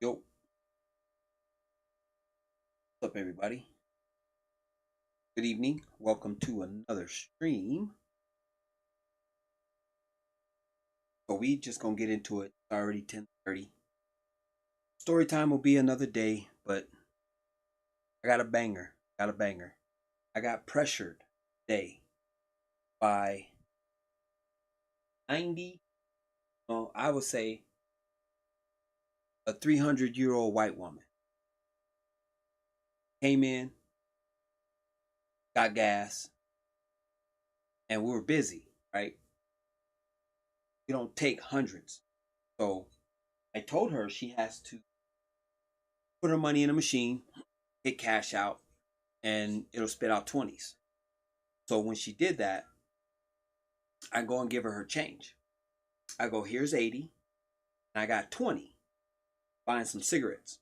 Yo, what's up, everybody? Good evening. Welcome to another stream. So we just gonna get into it. It's already 10:30. Story time will be another day, but I got a banger. I got pressured today by 90. I would say a 300-year-old white woman came in, got gas, and we were busy, right? We don't take hundreds. So I told her she has to put her money in a machine, hit cash out, and it'll spit out 20s. So when she did that, I go and give her change. I go, here's 80, and I got 20, buying some cigarettes.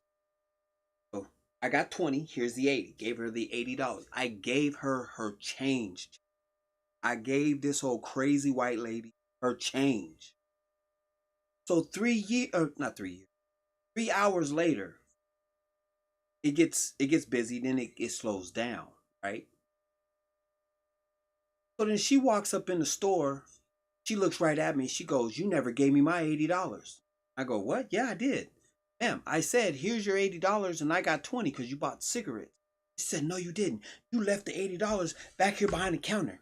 So I got 20, here's the 80. Gave her the $80. I gave her change. I gave this old crazy white lady her change. So 3 hours later, it gets busy, then it slows down, right? So then she walks up in the store. She looks right at me. She goes, "You never gave me my $80." I go, "What? Yeah, I did. Ma'am, I said, here's your $80 and I got 20 because you bought cigarettes." She said, "No, you didn't. You left the $80 back here behind the counter.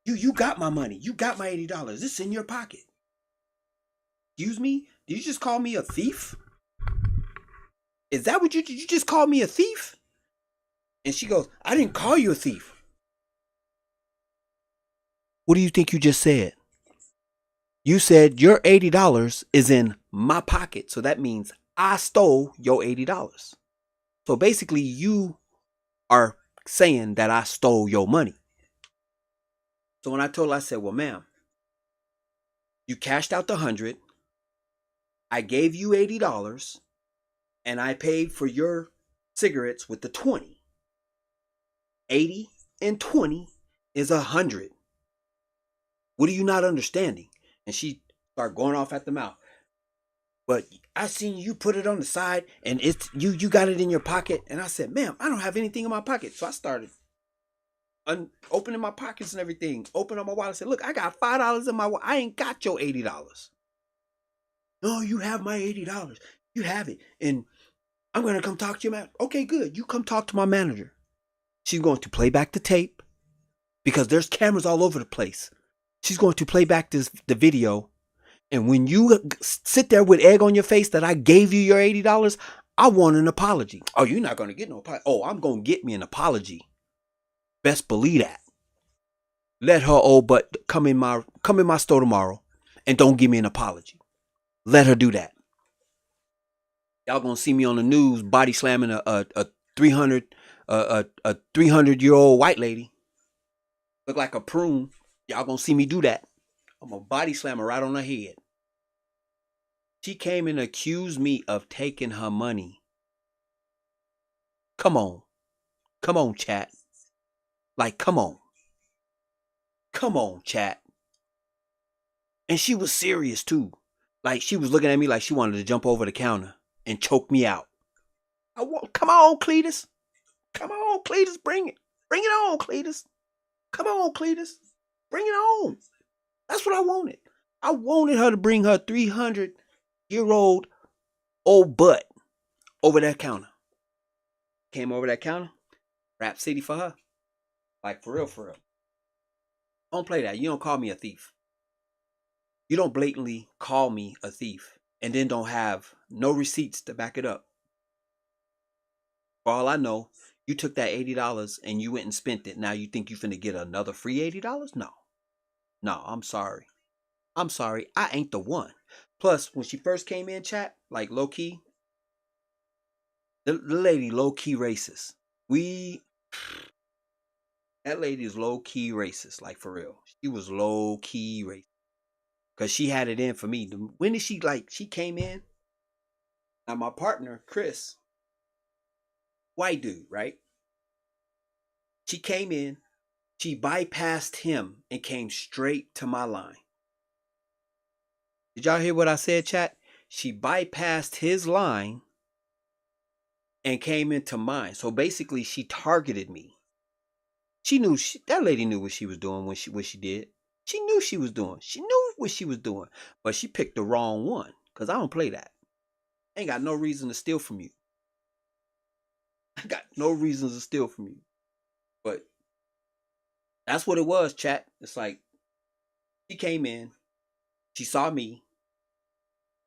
You got my money. You got my $80. It's in your pocket." Excuse me? Did you just call me a thief? Is that what you just called me a thief? And she goes, "I didn't call you a thief." What do you think you just said? You said your $80 is in my pocket. So that means I stole your $80. So basically, you are saying that I stole your money. So when I told her, I said, "Well, ma'am, you cashed out the 100. I gave you $80 and I paid for your cigarettes with the 20. 80 and 20 is 100. What are you not understanding?" And she started going off at the mouth. "But I seen you put it on the side and it's you got it in your pocket." And I said, "Ma'am, I don't have anything in my pocket." So I started opening my pockets and everything, open up my wallet. I said, "Look, I got $5 in my wallet. I ain't got your $80. "No, you have my $80. You have it. And I'm going to come talk to you, man." "Okay, good. You come talk to my manager." She's going to play back the tape because there's cameras all over the place. She's going to play back the video. And when you sit there with egg on your face that I gave you your $80, I want an apology. "Oh, you're not going to get no apology." "Oh, I'm going to get me an apology. Best believe that. Let her old butt come in my store tomorrow and don't give me an apology. Let her do that. Y'all gonna see me on the news body slamming a 300-year-old white lady. Look like a prune. Y'all gonna see me do that. I'm gonna body slam her right on her head." She came and accused me of taking her money. Come on, chat. Like, come on, chat. And she was serious too. Like, she was looking at me like she wanted to jump over the counter and choke me out. Come on, Cletus. Come on, Cletus, bring it. Bring it on, Cletus. Come on, Cletus. Bring it on. That's what I wanted. I wanted her to bring her 300-year-old old butt over that counter. Came over that counter. Rap City for her. Like, for real, for real. Don't play that. You don't call me a thief. You don't blatantly call me a thief and then don't have no receipts to back it up. For all I know, you took that $80 and you went and spent it. Now you think you finna get another free $80? No. No, I'm sorry. I ain't the one. Plus, when she first came in, chat, like low key, the lady low key racist. That lady is low key racist, like for real. She was low key racist. Cause she had it in for me. When did she came in? Now my partner, Chris, white dude, right? She came in, she bypassed him and came straight to my line. Did y'all hear what I said, chat? She bypassed his line and came into mine. So basically, she targeted me. She knew that lady knew what she was doing when she did. She knew she was doing. She knew what she was doing, but she picked the wrong one. Cause I don't play that. I ain't got no reason to steal from you. I got no reasons to steal from you. But that's what it was, chat. It's like she came in, she saw me,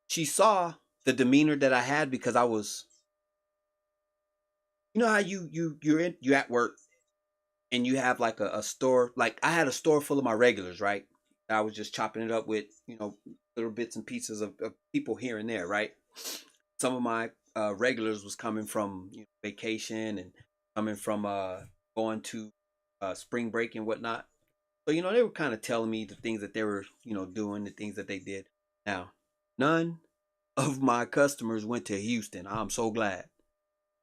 she saw the demeanor that I had because I was, you know how you're at work and you have like a store, like I had a store full of my regulars, right? I was just chopping it up with, little bits and pieces of people here and there, right? Some of my regulars was coming from vacation and coming from going to spring break and whatnot. So they were kind of telling me the things that they were doing, the things that they did. Now, none of my customers went to Houston. I'm so glad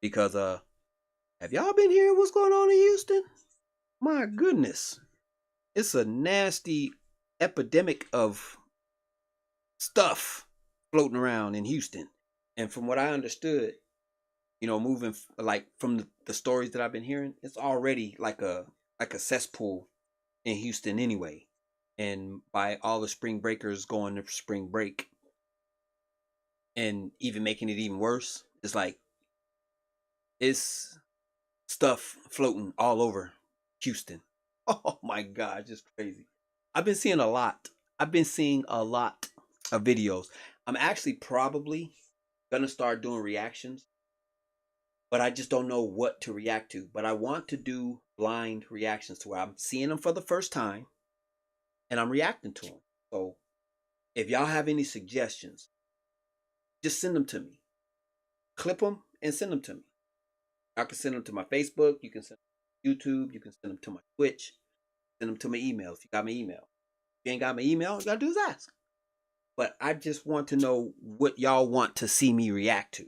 because have y'all been hearing what's going on in Houston? My goodness, it's a nasty epidemic of stuff floating around in Houston. And from what I understood, moving like from the stories that I've been hearing, it's already like a cesspool in Houston anyway. And by all the spring breakers going to spring break and even making it even worse, it's like it's stuff floating all over Houston. Oh my God, just crazy. I've been seeing a lot. I've been seeing a lot of videos. I'm actually probably gonna start doing reactions, but I just don't know what to react to. But I want to do blind reactions to where I'm seeing them for the first time and I'm reacting to them. So if y'all have any suggestions, just send them to me. Clip them and send them to me. I can send them to my Facebook. You can send them to YouTube. You can send them to my Twitch. Send them to my email if you got my email. If you ain't got my email, all you gotta do is ask. But I just want to know what y'all want to see me react to.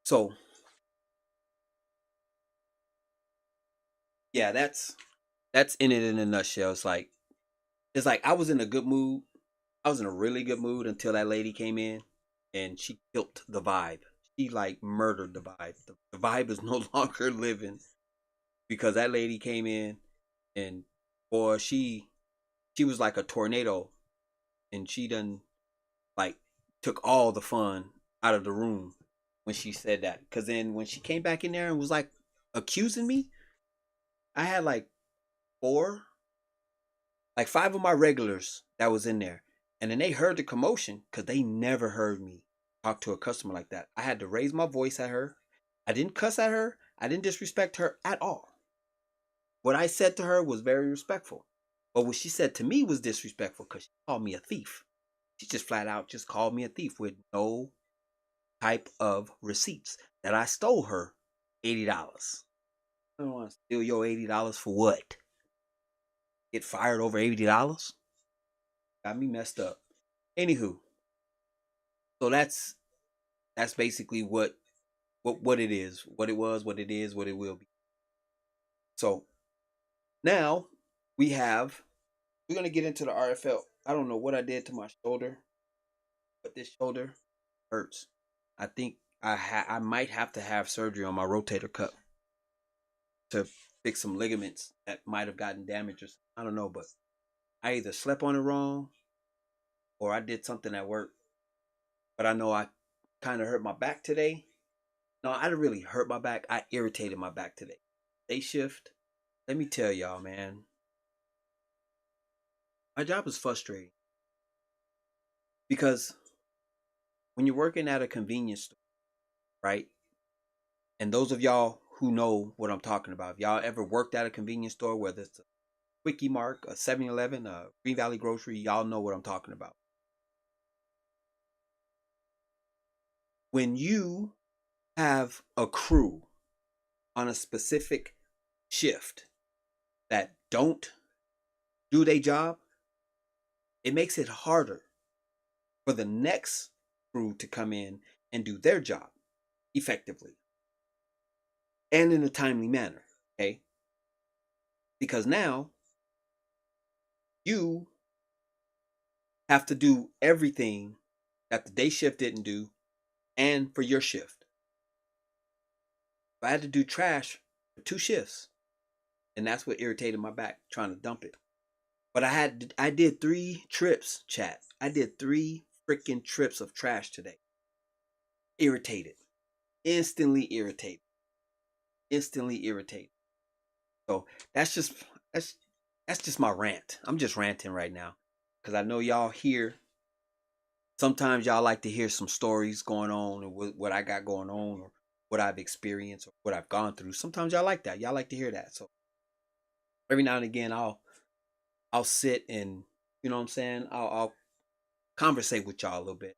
So yeah, that's in it in a nutshell. It's like I was in a good mood. I was in a really good mood until that lady came in and she killed the vibe. She like murdered the vibe. The vibe is no longer living because that lady came in and boy, she was like a tornado and she done like took all the fun out of the room when she said that. Cause then when she came back in there and was like accusing me, I had like five of my regulars that was in there. And then they heard the commotion because they never heard me talk to a customer like that. I had to raise my voice at her. I didn't cuss at her. I didn't disrespect her at all. What I said to her was very respectful. But what she said to me was disrespectful because she called me a thief. She just flat out just called me a thief with no type of receipts that I stole her $80. I don't want to steal your $80 for what? Get fired over $80? Got me messed up. Anywho, so that's basically what it is, what it was, what it is, what it will be. So now we're gonna get into the RFL. I don't know what I did to my shoulder, but this shoulder hurts. I think I might have to have surgery on my rotator cuff to fix some ligaments that might have gotten damaged or something. I don't know, but I either slept on it wrong or I did something at work. But I know I kind of hurt my back today. No, I didn't really hurt my back. I irritated my back today. Day shift. Let me tell y'all, man. My job is frustrating because when you're working at a convenience store, right? And those of y'all who know what I'm talking about, if y'all ever worked at a convenience store, whether it's a Quickie Mart, a 7-Eleven, a Green Valley Grocery, y'all know what I'm talking about. When you have a crew on a specific shift that don't do their job, it makes it harder for the next crew to come in and do their job effectively and in a timely manner. Okay? Because now you have to do everything that the day shift didn't do and for your shift. I had to do trash for 2 shifts, and that's what irritated my back trying to dump it. But I did 3 trips, chat. I did 3 freaking trips of trash today. Irritated. Instantly irritated. Instantly irritated. So that's just that's that's just my rant. I'm just ranting right now. Cause I know y'all hear sometimes y'all like to hear some stories going on or what I got going on or what I've experienced or what I've gone through. Sometimes y'all like that. Y'all like to hear that. So every now and again I'll sit and you know what I'm saying? I'll conversate with y'all a little bit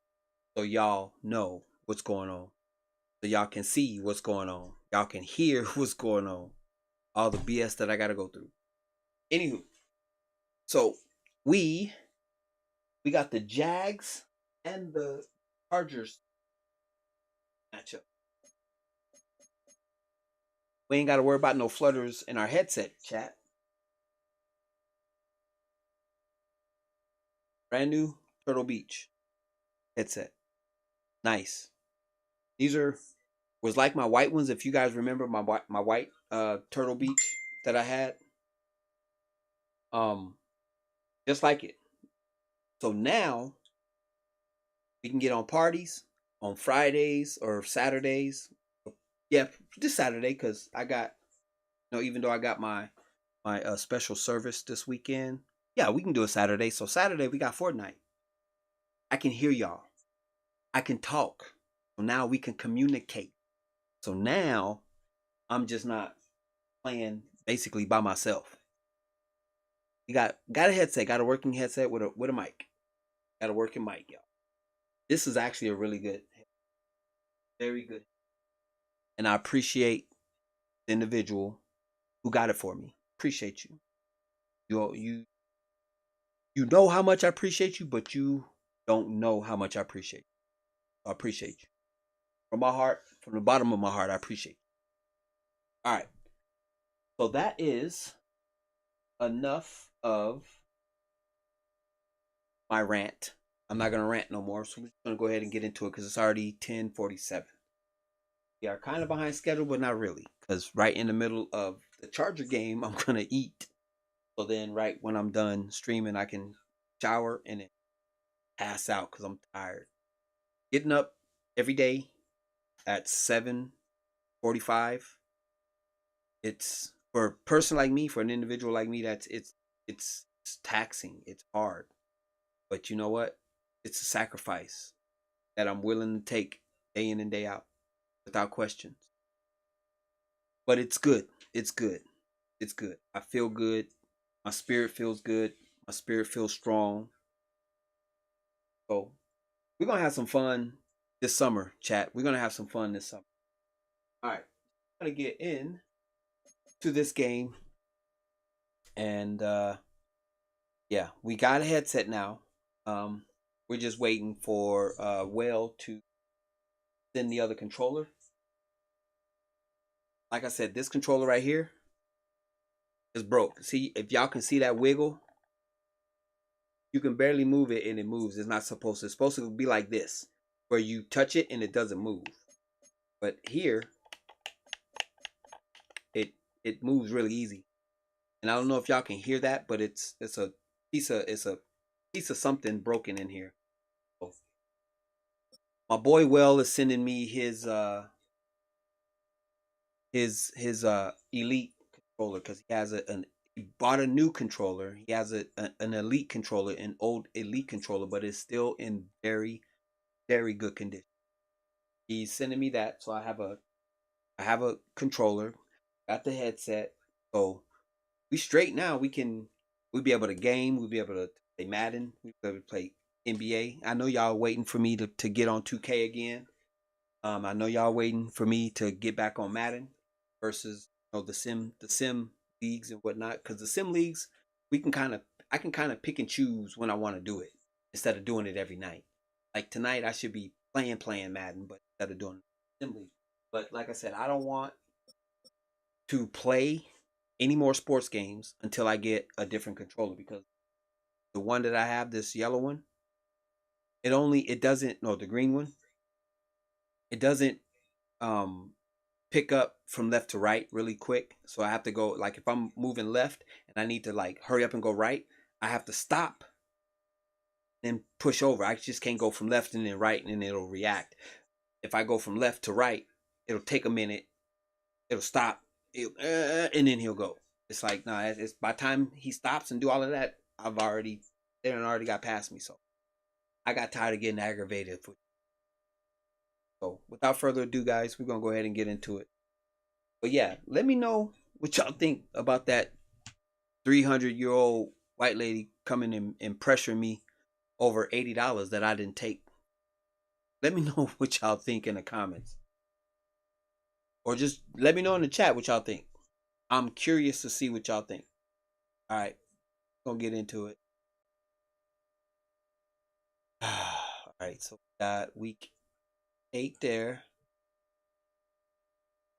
so y'all know what's going on. So y'all can see what's going on. Y'all can hear what's going on. All the BS that I gotta go through. Anywho, so we got the Jags and the Chargers matchup. We ain't got to worry about no flutters in our headset, chat. Brand new Turtle Beach headset. Nice. These was like my white ones. If you guys remember my white Turtle Beach that I had, um, just like it. So now we can get on parties on Fridays or Saturdays. Yeah, this Saturday because I got even though I got my special service this weekend. Yeah, we can do a Saturday. So Saturday we got Fortnite. I can hear y'all. I can talk. So now we can communicate. So now I'm just not playing basically by myself. You got a headset, got a working headset with a mic. Got a working mic, y'all. This is actually a really good, very good. And I appreciate the individual who got it for me. Appreciate you. You know how much I appreciate you, but you don't know how much I appreciate you. I appreciate you. From my heart, from the bottom of my heart, I appreciate you. All right. So that is enough of my rant. I'm not gonna rant no more, so we're just gonna go ahead and get into it because it's already 10:47. We are kind of behind schedule, but not really, because right in the middle of the Charger game, I'm gonna eat. So then, right when I'm done streaming, I can shower and then pass out because I'm tired. Getting up every day at 7:45. It's for a person like me, for an individual like me, it's taxing. It's hard. But you know what? It's a sacrifice that I'm willing to take day in and day out without questions. But it's good. It's good. It's good. I feel good. My spirit feels good. My spirit feels strong. So we're gonna have some fun this summer, chat. We're gonna have some fun this summer. All right. I'm gonna get in to this game. And yeah, we got a headset now. We're just waiting for Well to send the other controller. Like I said, this controller right here is broke. See, if y'all can see that wiggle, you can barely move it and it moves. It's not supposed to. It's supposed to be like this, where you touch it and it doesn't move. But here, it moves really easy. And I don't know if y'all can hear that, but it's a piece of something broken in here. So my boy Well is sending me his elite controller because he has he bought a new controller. He has an elite controller, an old elite controller, but it's still in very very good condition. He's sending me that, so I have a controller, got the headset, so we straight now. We'll be able to game. We'll be able to play Madden. We'll be able to play NBA. I know y'all waiting for me to get on 2K again. I know y'all waiting for me to get back on Madden versus the sim leagues and whatnot. Because the sim leagues, I can kind of pick and choose when I want to do it instead of doing it every night. Like tonight, I should be playing Madden, but instead of doing sim league. But like I said, I don't want to play any more sports games until I get a different controller because the one that I have, this yellow one, it doesn't no the green one, it doesn't pick up from left to right really quick. So I have to go, like, if I'm moving left and I need to like hurry up and go right, I have to stop and push over. I just can't go from left and then right and then it'll react. If I go from left to right, it'll take a minute, it'll stop, and then he'll go. It's like, nah, it's by the time he stops and do all of that, they already got past me. So I got tired of getting aggravated. So without further ado, guys, we're gonna go ahead and get into it. But yeah, let me know what y'all think about that 300-year-old white lady coming and pressuring me over $80 that I didn't take. Let me know what y'all think in the comments. Or just let me know in the chat what y'all think. I'm curious to see what y'all think. All right, gonna get into it. All right, so we got week 8 there.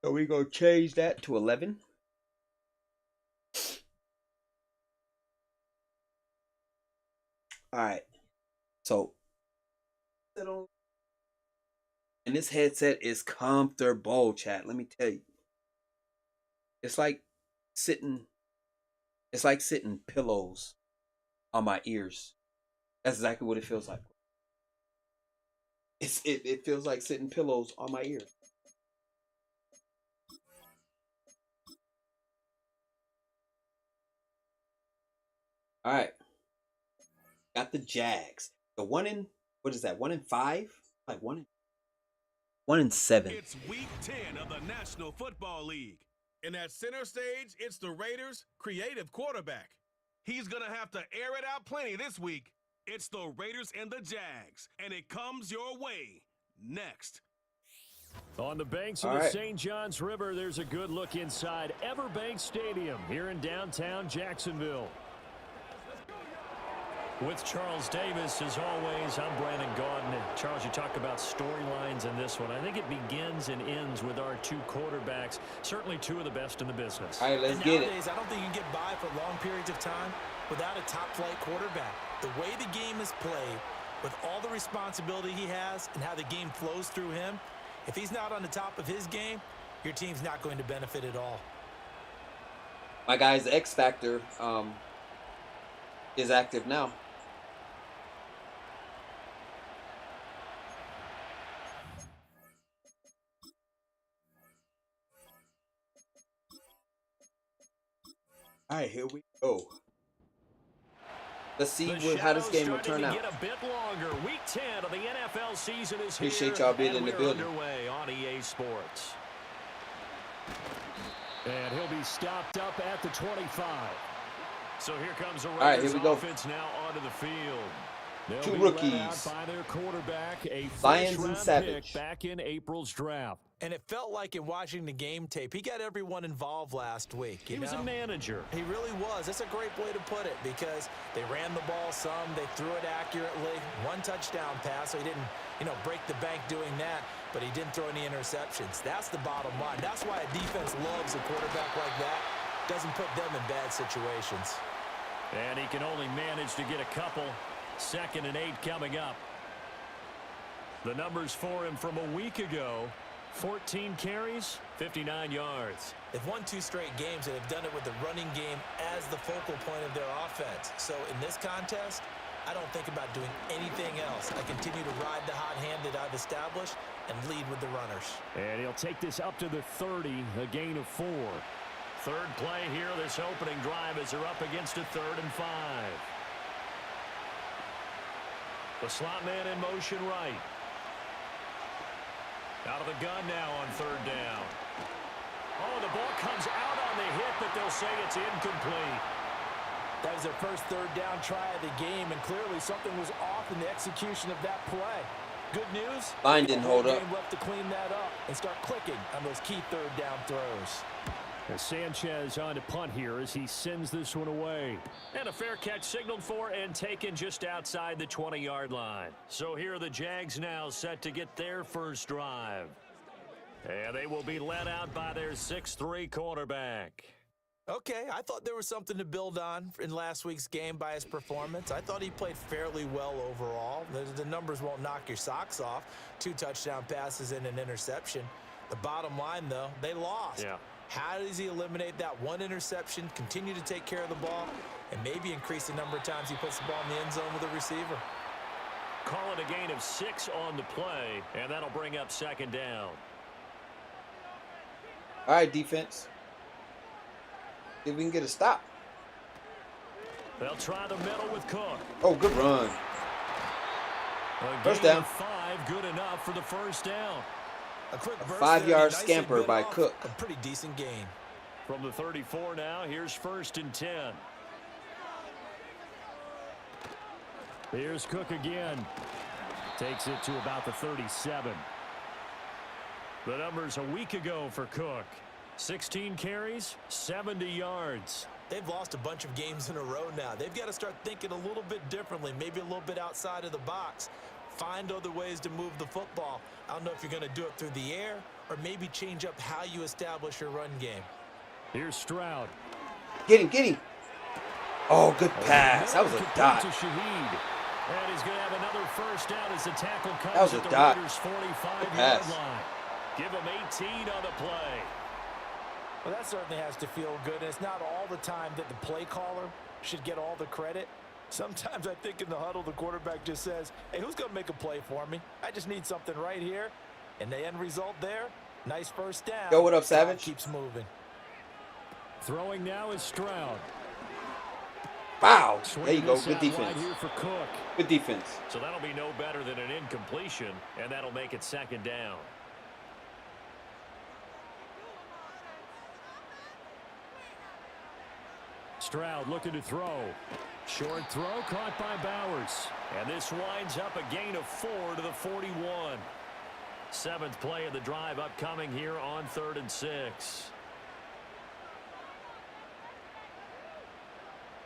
So we gonna change that to 11. All right, so and this headset is comfortable, chat. Let me tell you, it's like sitting pillows on my ears. That's exactly what it feels like. It feels like sitting pillows on my ears. All right, got the Jags. The what is that? 1-5? Like 1-7. It's week 10 of the National Football League. And at center stage, it's the Raiders' creative quarterback. He's going to have to air it out plenty this week. It's the Raiders and the Jags, and it comes your way next. On the banks of the St. Johns River, there's a good look inside Everbank Stadium here in downtown Jacksonville. With Charles Davis, as always, I'm Brandon Gaudin. Charles, you talk about storylines in this one. I think it begins and ends with our two quarterbacks, certainly two of the best in the business. All right, let's get it. Nowadays, I don't think you can get by for long periods of time without a top-flight quarterback. The way the game is played, with all the responsibility he has and how the game flows through him, if he's not on the top of his game, your team's not going to benefit at all. My guy's X Factor is active now. All right, here we go. Let's see how this game will turn out. Get a bit longer. Week 10 of the NFL season is here. Appreciate y'all being in the building. Underway on EA Sports. And he'll be stopped up at the 25. So here comes the Raiders offense now onto the field. They'll two be rookies, led out by their quarterback, a Lions and Savage, pick back in April's draft. And it felt like in watching the game tape, he got everyone involved last week. He was a manager. He really was. That's a great way to put it because they ran the ball some, they threw it accurately. One touchdown pass, so he didn't, break the bank doing that, but he didn't throw any interceptions. That's the bottom line. That's why a defense loves a quarterback like that. Doesn't put them in bad situations. And he can only manage to get a couple. 2nd and 8 coming up. The numbers for him from a week ago: 14 carries, 59 yards. They've won 2 straight games and have done it with the running game as the focal point of their offense. So in this contest, I don't think about doing anything else. I continue to ride the hot hand that I've established and lead with the runners. And he'll take this up to the 30, a gain of 4. Third play here, this opening drive, as they're up against a 3rd and 5. The slot man in motion right. Out of the gun now on 3rd down. Oh, the ball comes out on the hit, but they'll say it's incomplete. That was their first 3rd down try of the game, and clearly something was off in the execution of that play. Good news, line didn't hold up. Left to clean that up and start clicking on those key 3rd down throws. As Sanchez on to punt here as he sends this one away. And a fair catch signaled for and taken just outside the 20-yard line. So here are the Jags now set to get their first drive. And they will be led out by their 6'3" quarterback. Okay, I thought there was something to build on in last week's game by his performance. I thought he played fairly well overall. The numbers won't knock your socks off. 2 touchdown passes and an interception. The bottom line, though, they lost. Yeah. How does he eliminate that 1 interception, continue to take care of the ball, and maybe increase the number of times he puts the ball in the end zone with a receiver? Call it a gain of 6 on the play, and that'll bring up 2nd down. All right, defense. See if we can get a stop. They'll try the middle with Cook. Oh, good run. First down. 5, good enough for the first down. A quick burst 5-yard there, scamper by off, Cook. A pretty decent gain. From the 34 now, here's 1st and 10. Here's Cook again. Takes it to about the 37. The numbers a week ago for Cook. 16 carries, 70 yards. They've lost a bunch of games in a row now. They've got to start thinking a little bit differently, maybe a little bit outside of the box. Find other ways to move the football. I don't know if you're going to do it through the air or maybe change up how you establish your run game. Here's Stroud. Get him, get him. Oh, good pass. That was a dot. To Shaheed. And he's going to have another first down as the tackle comes That was a at the dot. Raiders' 45-yard pass. line. Give him 18 on the play. Well, that certainly has to feel good. And it's not all the time that the play caller should get all the credit. Sometimes I think in the huddle, the quarterback just says, hey, who's going to make a play for me? I just need something right here. And the end result there, nice first down. Yo, what up, Savage? Keeps moving. Throwing now is Stroud. Wow. There you Swinging go. this Good out wide defense. here for Cook. Good defense. So that'll be no better than an incompletion, and that'll make it 2nd down. Stroud looking to throw. Short throw caught by Bowers. And this winds up a gain of 4 to the 41. 7th play of the drive upcoming here on 3rd and 6.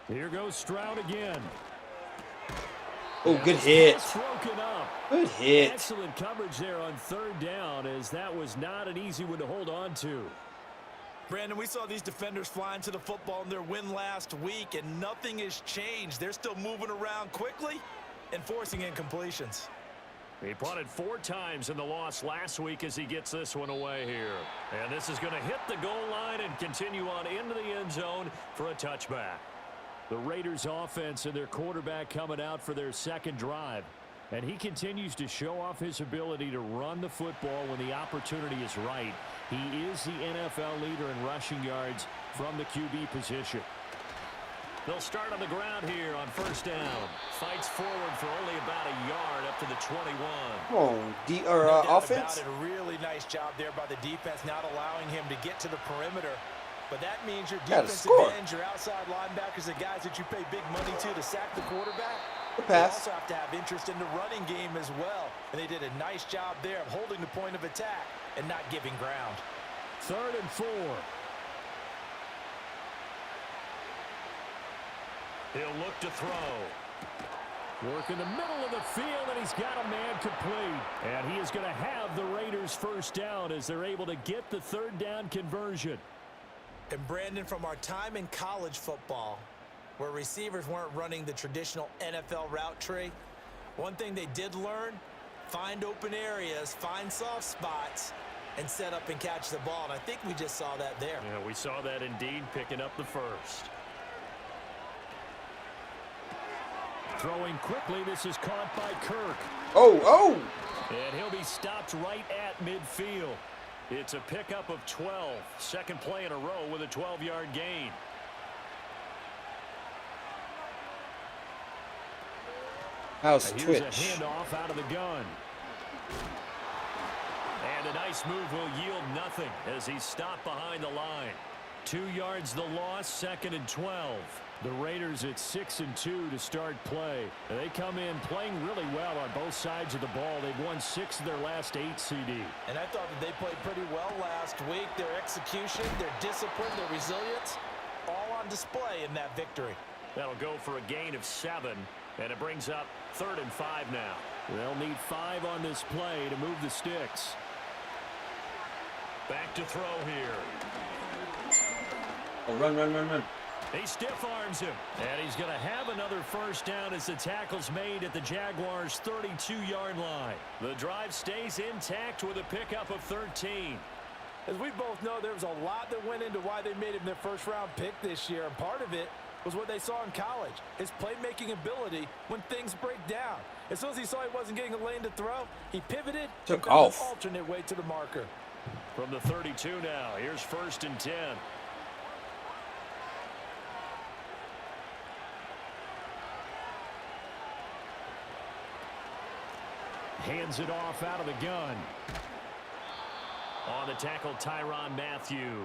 Here goes Stroud again. Oh, good hit. Broken up. Good hit. Excellent coverage there on 3rd down, as that was not an easy one to hold on to. Brandon, we saw these defenders flying to the football in their win last week, and nothing has changed. They're still moving around quickly and forcing incompletions. He punted 4 times in the loss last week as he gets this one away here. And this is going to hit the goal line and continue on into the end zone for a touchback. The Raiders offense and their quarterback coming out for their 2nd drive. And he continues to show off his ability to run the football when the opportunity is right. He is the NFL leader in rushing yards from the QB position. They'll start on the ground here on 1st down. Fights forward for only about a yard up to the 21. Oh, offense? A really nice job there by the defense, not allowing him to get to the perimeter. But that means your defensive ends, your outside linebackers, the guys that you pay big money to sack the quarterback. Good They pass. also have to have interest in the running game as well. And they did a nice job there of holding the point of attack and not giving ground. 3rd and 4. He'll look to throw. Work in the middle of the field, and he's got a man complete. And he is going to have the Raiders' 1st down as they're able to get the 3rd down conversion. And Brandon, from our time in college football, where receivers weren't running the traditional NFL route tree, one thing they did learn, find open areas, find soft spots, and set up and catch the ball. And I think we just saw that there. Yeah, we saw that indeed, picking up the 1st. Throwing quickly, this is caught by Kirk. Oh. And he'll be stopped right at midfield. It's a pickup of 12. 2nd play in a row with a 12-yard gain. How's Here's Twitch? a handoff out of the gun. And a nice move will yield nothing as he's stopped behind the line. 2 yards the loss, 2nd and 12. The Raiders at 6-2 to start play. And they come in playing really well on both sides of the ball. They've won 6 of their last 8 CD. And I thought that they played pretty well last week. Their execution, their discipline, their resilience, all on display in that victory. That'll go for a gain of 7, and it brings up 3rd and 5 now. They'll need 5 on this play to move the sticks. Back to throw here. Oh, run, run, run, run. He stiff arms him. And he's going to have another first down as the tackle's made at the Jaguars' 32-yard line. The drive stays intact with a pickup of 13. As we both know, there was a lot that went into why they made him their first-round pick this year, and part of it was what they saw in college, his playmaking ability when things break down. As soon as he saw he wasn't getting a lane to throw, he pivoted, took and found off. an alternate way to the marker. From the 32 now, here's 1st and 10. Hands it off out of the gun. On the tackle, Tyrann Mathieu.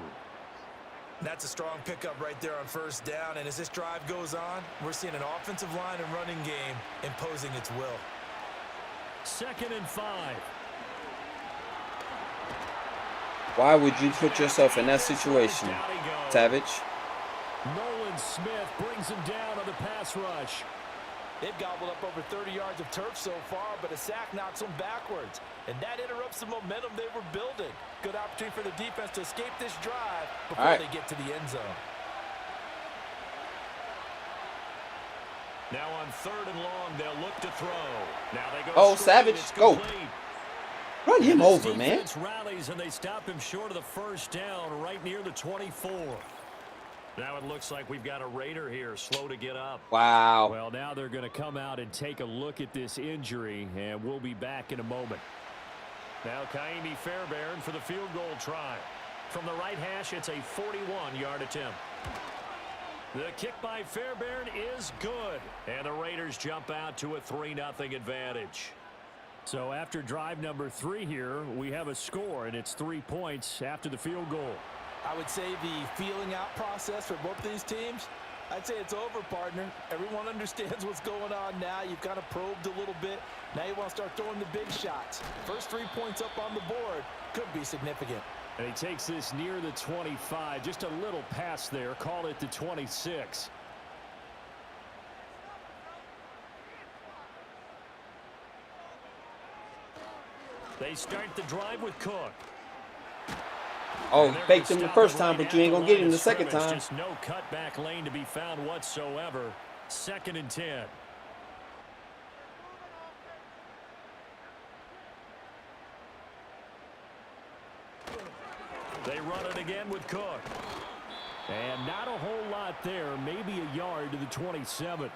That's a strong pickup right there on first down, and as this drive goes on, we're seeing an offensive line and running game imposing its will. 2nd and 5. Why would you put yourself in that situation, Savage? Nolan Smith brings him down on the pass rush. They've gobbled up over 30 yards of turf so far, but a sack knocks them backwards. And that interrupts the momentum they were building. Good opportunity for the defense to escape this drive before they get to the end zone. Now on 3rd and long, they'll look to throw. Now they go. Oh, Savage, go. Run him over, man. Rallies and they stop him short of the first down right near the 24. Now it looks like we've got a Raider here, slow to get up. Wow. Well, now they're going to come out and take a look at this injury, and we'll be back in a moment. Now Kaimi Fairbairn for the field goal try. From the right hash, it's a 41-yard attempt. The kick by Fairbairn is good, and the Raiders jump out to a 3-0 advantage. So after drive number 3 here, we have a score, and it's 3 points after the field goal. I would say the feeling out process for both these teams, I'd say it's over, partner. Everyone understands what's going on now. You've kind of probed a little bit. Now you want to start throwing the big shots. First 3 points up on the board could be significant. And he takes this near the 25. Just a little pass there. Call it the 26. They start the drive with Cook. Oh, you baked him the first time, but you ain't going to get him the second time. Just no cutback lane to be found whatsoever. 2nd and 10. They run it again with Cook. And not a whole lot there. Maybe a yard to the 27.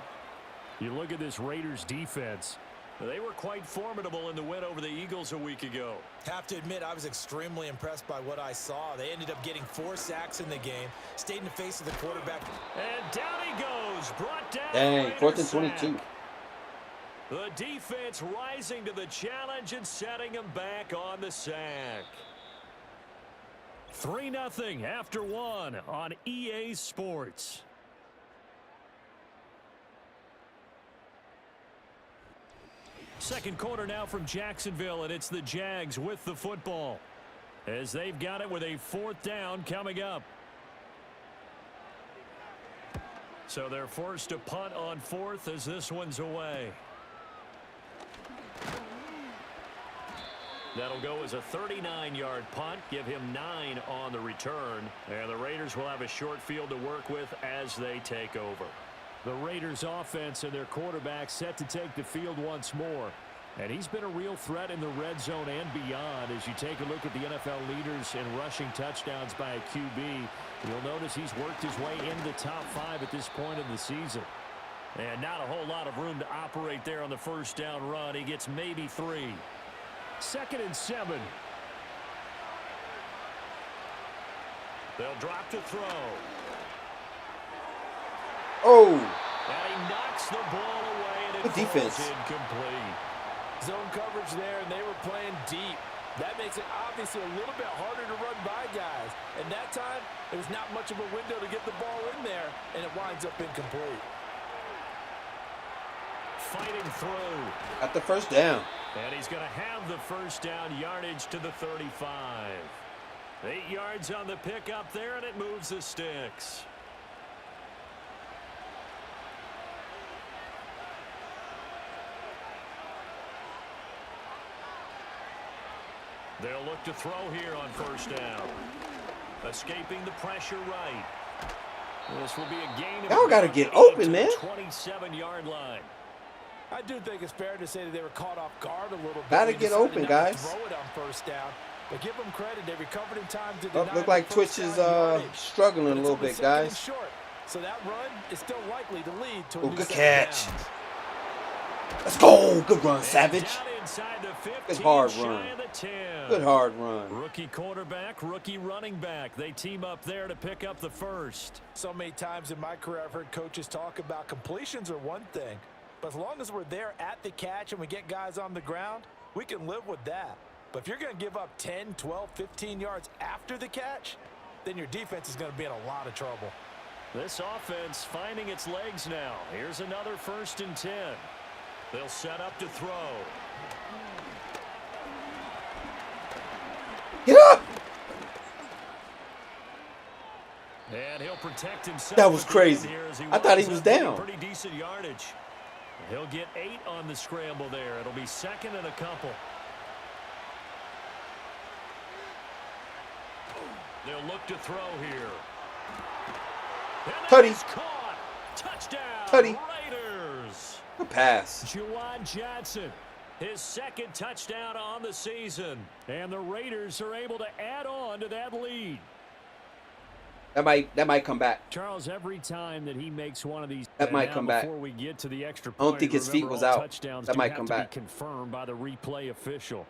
You look at this Raiders defense. They were quite formidable in the win over the Eagles a week ago. Have to admit, I was extremely impressed by what I saw. They ended up getting 4 sacks in the game, stayed in the face of the quarterback. And down he goes, brought down. Dang, 4th and 22. The defense rising to the challenge and setting him back on the sack. 3-0 after 1 on EA Sports. Second quarter now from Jacksonville, and it's the Jags with the football as they've got it with a 4th down coming up. So they're forced to punt on 4th as this one's away. That'll go as a 39-yard punt, give him 9 on the return, and the Raiders will have a short field to work with as they take over. The Raiders offense and their quarterback set to take the field once more. And he's been a real threat in the red zone and beyond. As you take a look at the NFL leaders in rushing touchdowns by a QB, you'll notice he's worked his way into the top 5 at this point in the season. And not a whole lot of room to operate there on the first down run. He gets maybe 3. 2nd and 7. They'll drop to throw. Oh. And he knocks the ball away, and it Good defense. falls incomplete. Zone coverage there, and they were playing deep. That makes it obviously a little bit harder to run by guys. And that time, there was not much of a window to get the ball in there, and it winds up incomplete. Fighting through. Got the first down. And he's going to have the first down yardage to the 35. 8 yards on the pickup there, and it moves the sticks. They'll look to throw here on first down. Escaping the pressure right. This will be a gain. Y'all got to get open, man. 27-yard line. I do think it's fair to say that they were caught off guard a little bit. Got to get open, guys. Throw it on first down, but give them credit. They recovered in time to Oh, look like Twitch is struggling a little bit, guys. Short, so that run is still likely to lead to a new good set of catch. downs. Let's go. Good run, Savage. The 15, Good hard run. Good hard run. Rookie quarterback, rookie running back. They team up there to pick up the first. So many times in my career, I've heard coaches talk about completions are one thing, but as long as we're there at the catch and we get guys on the ground, we can live with that. But if you're going to give up 10, 12, 15 yards after the catch, then your defense is going to be in a lot of trouble. This offense finding its legs now. Here's another 1st and 10. They'll set up to throw. Get up! And he'll protect himself. That was crazy. I thought he was down. Pretty decent yardage. He'll get 8 on the scramble there. It'll be 2nd and a couple. They'll look to throw here. Tutty. Caught. Touchdown. Tutty. Raiders. Good pass. Juwan Johnson, his 2nd touchdown on the season. And the Raiders are able to add on to that lead. That might come back. Charles, every time that he makes one of these, that might come back. Before we get to the extra point, I don't think his feet was out. That might come back. Confirmed by the replay official.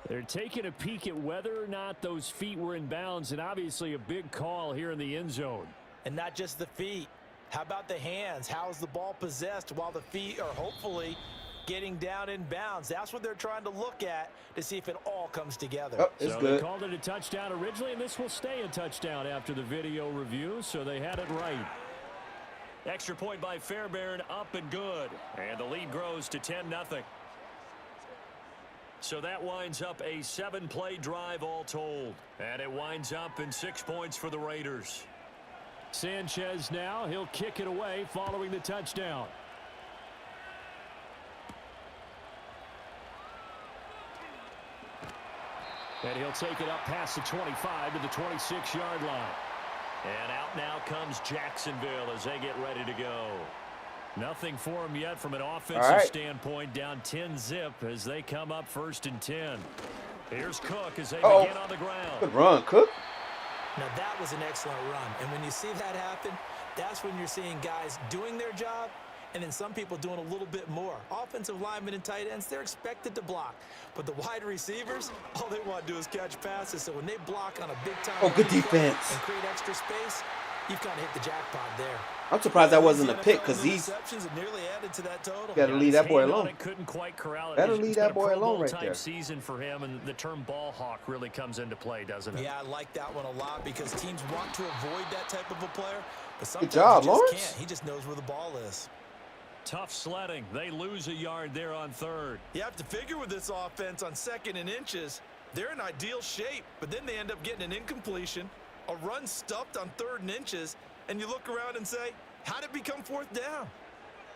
They're taking a peek at whether or not those feet were in bounds, and obviously a big call here in the end zone. And not just the feet. How about the hands? How is the ball possessed while the feet are hopefully getting down in bounds? That's what they're trying to look at to see if it all comes together. Oh, it's so good. They called it a touchdown originally, and this will stay a touchdown after the video review, so they had it right. Extra point by Fairbairn, up and good. And the lead grows to 10-0. So that winds up a 7-play drive all told. And it winds up in 6 points for the Raiders. Sanchez now, he'll kick it away following the touchdown. And he'll take it up past the 25 to the 26-yard line. And out now comes Jacksonville as they get ready to go. Nothing for them yet from an offensive standpoint, down 10-zip as they come up 1st and 10. Here's Cook as they begin on the ground. Good run, Cook. Now that was an excellent run, and when you see that happen, that's when you're seeing guys doing their job and then some people doing a little bit more. Offensive linemen and tight ends, they're expected to block. But the wide receivers, all they want to do is catch passes. So when they block on a big-time good defense and create extra space, you've kind of hit the jackpot there. I'm surprised that wasn't a pick because he's nearly added to that total. got to leave that boy alone. Couldn't quite corral it. Got to leave that boy alone right there. Season for him, and the term ball hawk really comes into play, doesn't it? Yeah, I like that one a lot because teams want to avoid that type of a player. But sometimes good job, he just Lawrence. can't. He just knows where the ball is. Tough sledding. They lose a yard there on 3rd. You have to figure with this offense on 2nd and inches, they're in ideal shape, but then they end up getting an incompletion, a run stuffed on 3rd and inches, and you look around and say, how'd it become 4th down?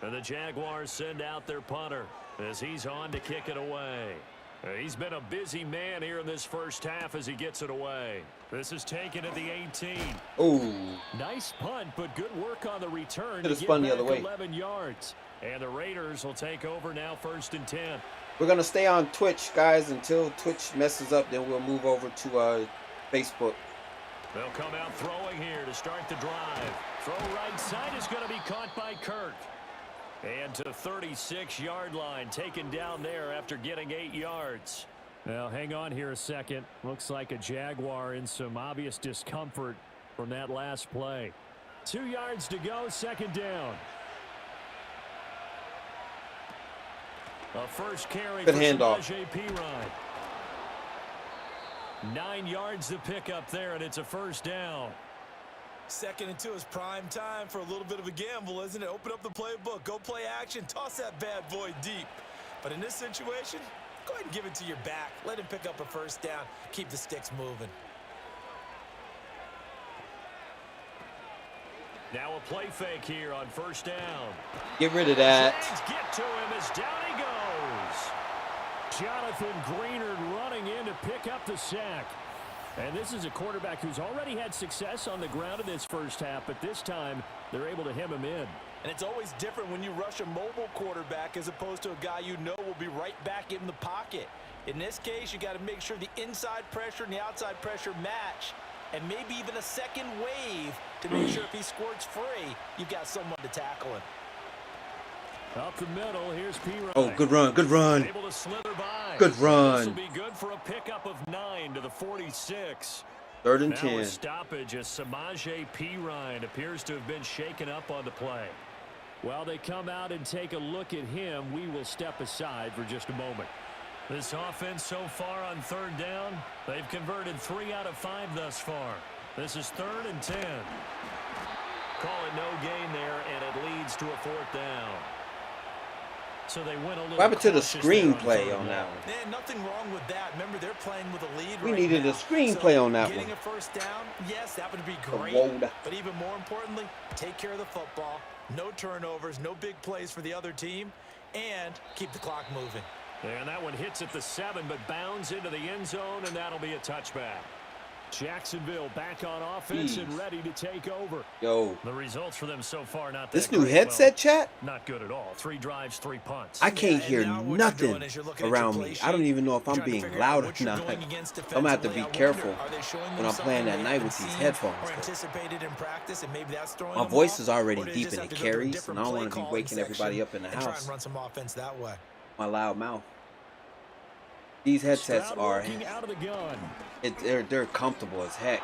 And the Jaguars send out their punter as he's on to kick it away. He's been a busy man here in this first half as he gets it away. This is taken at the 18. Ooh. Nice punt, but good work on the return Could have to spun get the back other way. 11 yards. And the Raiders will take over now 1st and 10. We're going to stay on Twitch, guys, until Twitch messes up. Then we'll move over to Facebook. They'll come out throwing here to start the drive. Throw right side is going to be caught by Kirk. And to the 36-yard line, taken down there after getting 8 yards. Now, hang on here a second. Looks like a Jaguar in some obvious discomfort from that last play. 2 yards to go, 2nd down. A first carry good for handoff. Perine. 9 yards to pick up there, and it's a 1st down. 2nd and 2 is prime time for a little bit of a gamble, isn't it? Open up the playbook, go play action, toss that bad boy deep. But in this situation, go ahead and give it to your back. Let him pick up a 1st down. Keep the sticks moving. Now a play fake here on 1st down. Get rid of that. Jags get to him as down he goes. Jonathan Greenard running in to pick up the sack. And this is a quarterback who's already had success on the ground in this first half, but this time they're able to hem him in. And it's always different when you rush a mobile quarterback as opposed to a guy you know will be right back in the pocket. In this case, you got to make sure the inside pressure and the outside pressure match, and maybe even a second wave to make sure if he squirts free, you've got someone to tackle him. Up the middle, here's P. Ryan. Oh, good run, good run. Able to slither by. Good run. This will be good for a pickup of 9 to the 46. 3rd and now 10. A stoppage as Samaje P. Ryan appears to have been shaken up on the play. While they come out and take a look at him, we will step aside for just a moment. This offense so far on 3rd down, they've converted 3 out of 5 thus far. This is 3rd and 10. Call it no gain there, and it leads to a 4th down. So they went a little. What happened to the screenplay on that one? Yeah, nothing wrong with that. Remember, they're playing with a lead. We right needed now. a screenplay on that getting one. a first down, yes, that would be great. Whoa. But even more importantly, take care of the football. No turnovers, no big plays for the other team, and keep the clock moving. And that one hits at the 7, but bounds into the end zone, and that'll be a touchback. Jacksonville back on offense and ready to take over. Yo. The results for them so far not that This new great. headset, chat? Not good at all. 3 drives, 3 punts. I can't hear now what nothing you're doing is you're looking at around your me. play I don't sheet, even know if I'm trying to being figure out loud or what you're not. going against I'm going to have to defensively. be careful Are they showing them when I'm playing something at they night with haven't these seen headphones. or 'cause anticipated in practice, and maybe that's throwing my them voice off? is already Or do they deep just in have the to go to a carries, different and I don't play want to be calling waking everybody section up in the and try house. and run some offense that way? My loud mouth. These headsets Stroud are, working out of the gun. they're comfortable as heck.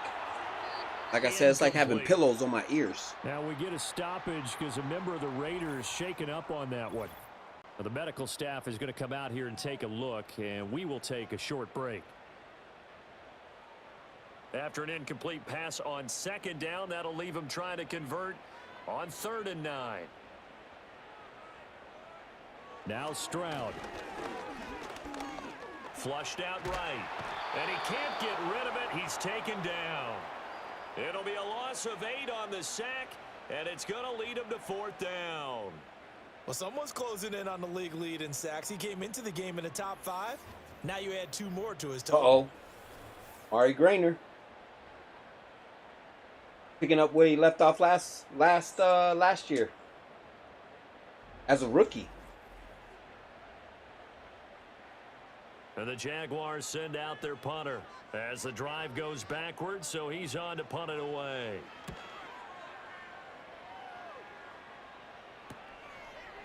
Like I said, it's like having pillows on my ears. Now we get a stoppage because a member of the Raiders shaken up on that one. Now the medical staff is going to come out here and take a look, and we will take a short break. After an incomplete pass on 2nd down, that'll leave him trying to convert on 3rd and 9. Now Stroud. Flushed out right. And he can't get rid of it. He's taken down. It'll be a loss of 8 on the sack, and it's going to lead him to 4th down. Well, someone's closing in on the league lead in sacks. He came into the game in the top 5. Now you add 2 more to his total. Uh-oh. Ari Grainer. Picking up where he left off last year. As a rookie. And the Jaguars send out their punter as the drive goes backwards, so he's on to punt it away.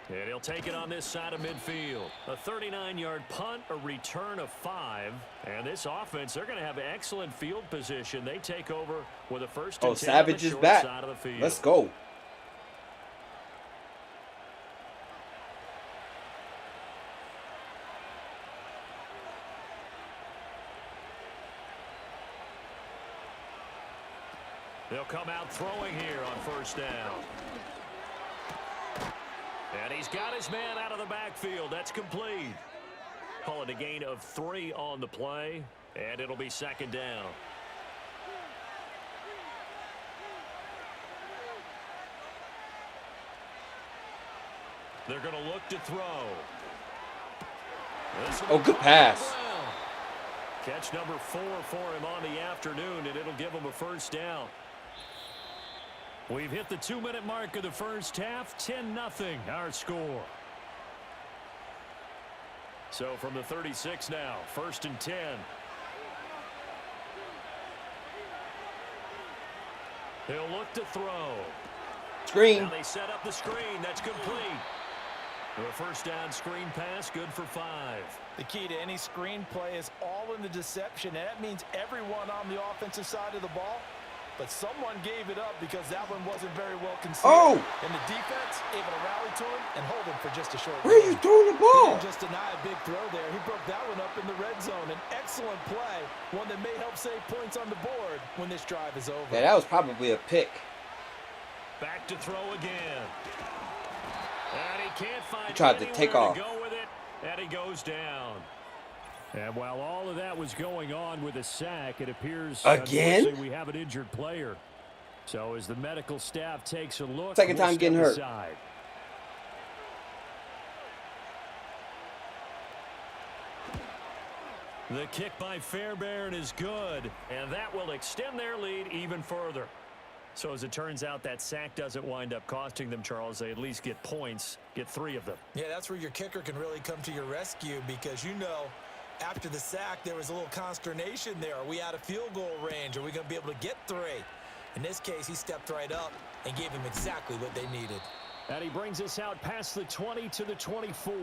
And he'll take it on this side of midfield. A 39-yard punt, a return of 5. And this offense, they're going to have excellent field position. They take over with a 1st and 10 Savage on the is short back. side of the field. Let's go. They'll come out throwing here on 1st down. And he's got his man out of the backfield. That's complete. Call it a gain of 3 on the play, and it'll be 2nd down. They're going to look to throw. Oh, good pass. Catch number 4 for him on the afternoon, and it'll give him a 1st down. We've hit the 2-minute mark of the first half. 10-0 our score. So from the 36 now, 1st and 10. He'll look to throw. Screen. Now they set up the screen. That's complete. A 1st down screen pass, good for 5. The key to any screen play is all in the deception, and that means everyone on the offensive side of the ball. But someone gave it up because that one wasn't very well concealed. Oh! And the defense able to rally to him and hold him for just a short Where are you game. throwing the He ball? didn't just deny a big throw there. He broke that one up in the red zone. An excellent play, one that may help save points on the board when this drive is over. Yeah, that was probably a pick. Back to throw again. And he can't find He tried to anywhere take off. to go with it, and he goes down. And while all of that was going on with a sack, it appears Again? unfortunately we have an injured player. So as the medical staff takes a look, Second time getting hurt. aside. The kick by Fairbairn is good, and that will extend their lead even further. So as it turns out, that sack doesn't wind up costing them, Charles. They at least get points, get 3 of them. Yeah, that's where your kicker can really come to your rescue because, you know, after the sack, there was a little consternation there. Are we out of field goal range? Are we going to be able to get 3? In this case, he stepped right up and gave them exactly what they needed. And he brings us out past the 20 to the 24.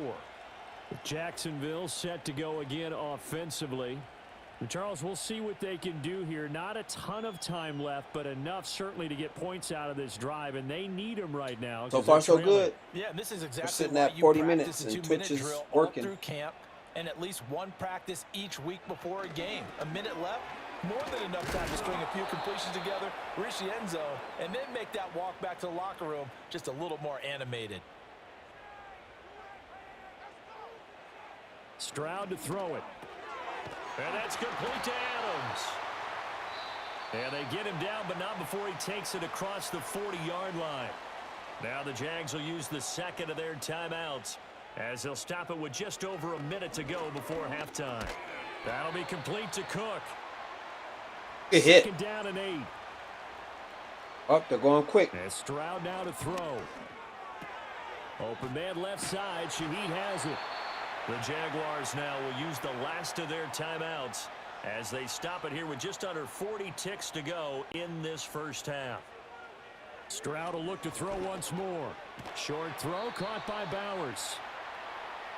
Jacksonville set to go again offensively. And Charles, we'll see what they can do here. Not a ton of time left, but enough certainly to get points out of this drive, and they need them right now. So far, so good. Yeah, and this is exactly We're sitting why at you 40 practice minutes, a and 2-minute Twitch is drill working. all through camp, and at least one practice each week before a game. A minute left, more than enough time to string a few completions together, reach the end zone, and then make that walk back to the locker room just a little more animated. Stroud to throw it. And that's complete to Adams. And they get him down, but not before he takes it across the 40-yard line. Now the Jags will use the second of their timeouts as they'll stop it with just over a minute to go before halftime. That'll be complete to Cook. Good hit. Second down and 8. Oh, they're going quick. And Stroud now to throw. Open man left side. Shaheed has it. The Jaguars now will use the last of their timeouts as they stop it here with just under 40 ticks to go in this first half. Stroud will look to throw once more. Short throw caught by Bowers.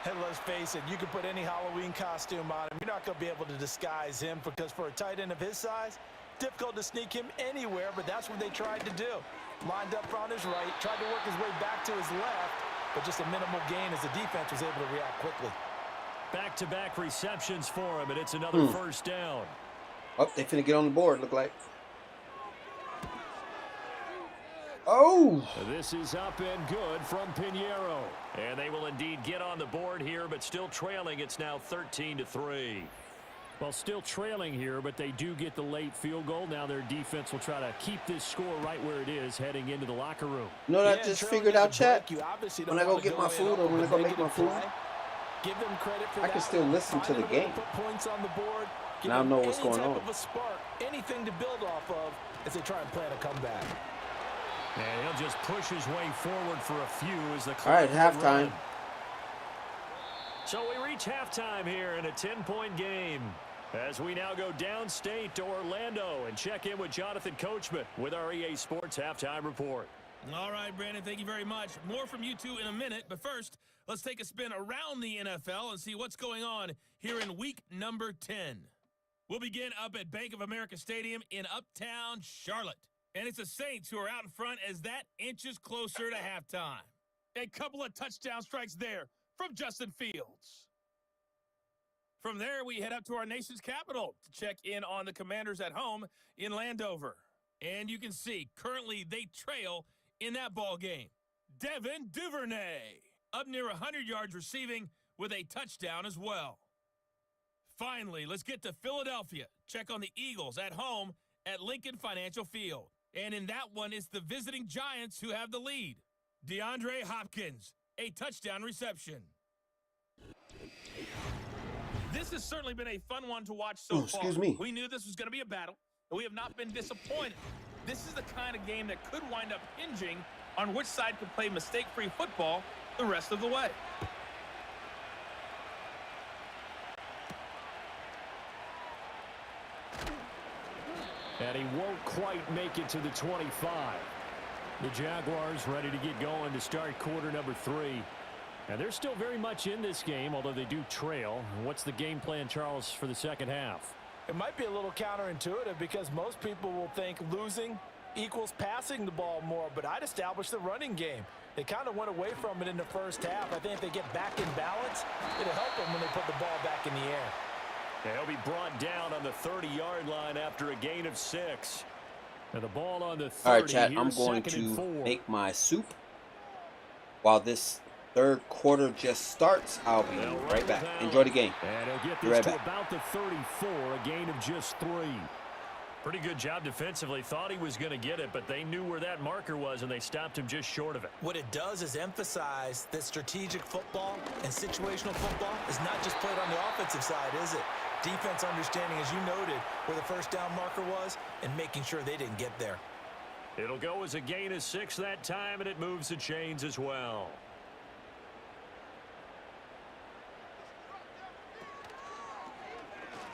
And let's face it, you can put any Halloween costume on him. You're not going to be able to disguise him because for a tight end of his size, difficult to sneak him anywhere, but that's what they tried to do. Lined up on his right, tried to work his way back to his left, but just a minimal gain as the defense was able to react quickly. Back-to-back receptions for him, and it's another first down. Oh, they finna get on the board, look like. Oh! This is up and good from Pinheiro. And they will indeed get on the board here, but still trailing. It's now 13-3. Well, still trailing here, but they do get the late field goal. Now their defense will try to keep this score right where it is heading into the locker room. You know what I just figured out, chat? When I go get my food or when I go make my food, Give them credit for I can that. still listen to the game. Put points on the board. Give And I them know what's any going type on. of a spark, anything to build off of as they try and plan a comeback. And he'll just push his way forward for a few as the All right, clock will halftime. run. So we reach halftime here in a 10-point game as we now go downstate to Orlando and check in with Jonathan Coachman with our EA Sports Halftime Report. All right, Brandon, thank you very much. More from you two in a minute, but first, let's take a spin around the NFL and see what's going on here in week number 10. We'll begin up at Bank of America Stadium in Uptown Charlotte. And it's the Saints who are out in front as that inches closer to halftime. A couple of touchdown strikes there from Justin Fields. From there, we head up to our nation's capital to check in on the Commanders at home in Landover. And you can see, currently they trail in that ball game. Devin Duvernay up near 100 yards receiving with a touchdown as well. Finally, let's get to Philadelphia. Check on the Eagles at home at Lincoln Financial Field. And in that one, it's the visiting Giants who have the lead. DeAndre Hopkins, a touchdown reception. This has certainly been a fun one to watch so far. Excuse me. We knew this was going to be a battle, and we have not been disappointed. This is the kind of game that could wind up hinging on which side could play mistake-free football the rest of the way. And he won't quite make it to the 25. The Jaguars ready to get going to start quarter number 3. And they're still very much in this game, although they do trail. What's the game plan, Charles, for the second half? It might be a little counterintuitive because most people will think losing equals passing the ball more, but I'd establish the running game. They kind of went away from it in the first half. I think if they get back in balance, it'll help them when they put the ball back in the air. And he'll be brought down on the 30-yard line after a gain of 6. And the ball on the 30. All right, chat, here, I'm going second and to 4. make my soup. While this third quarter just starts, I'll be right back. Enjoy the game. And he'll get Be this right to back. about the 34, a gain of just 3. Pretty good job defensively. Thought he was going to get it, but they knew where that marker was, and they stopped him just short of it. What it does is emphasize that strategic football and situational football is not just played on the offensive side, is it? Defense understanding, as you noted, where the first down marker was and making sure they didn't get there. It'll go as a gain of 6 that time, and it moves the chains as well.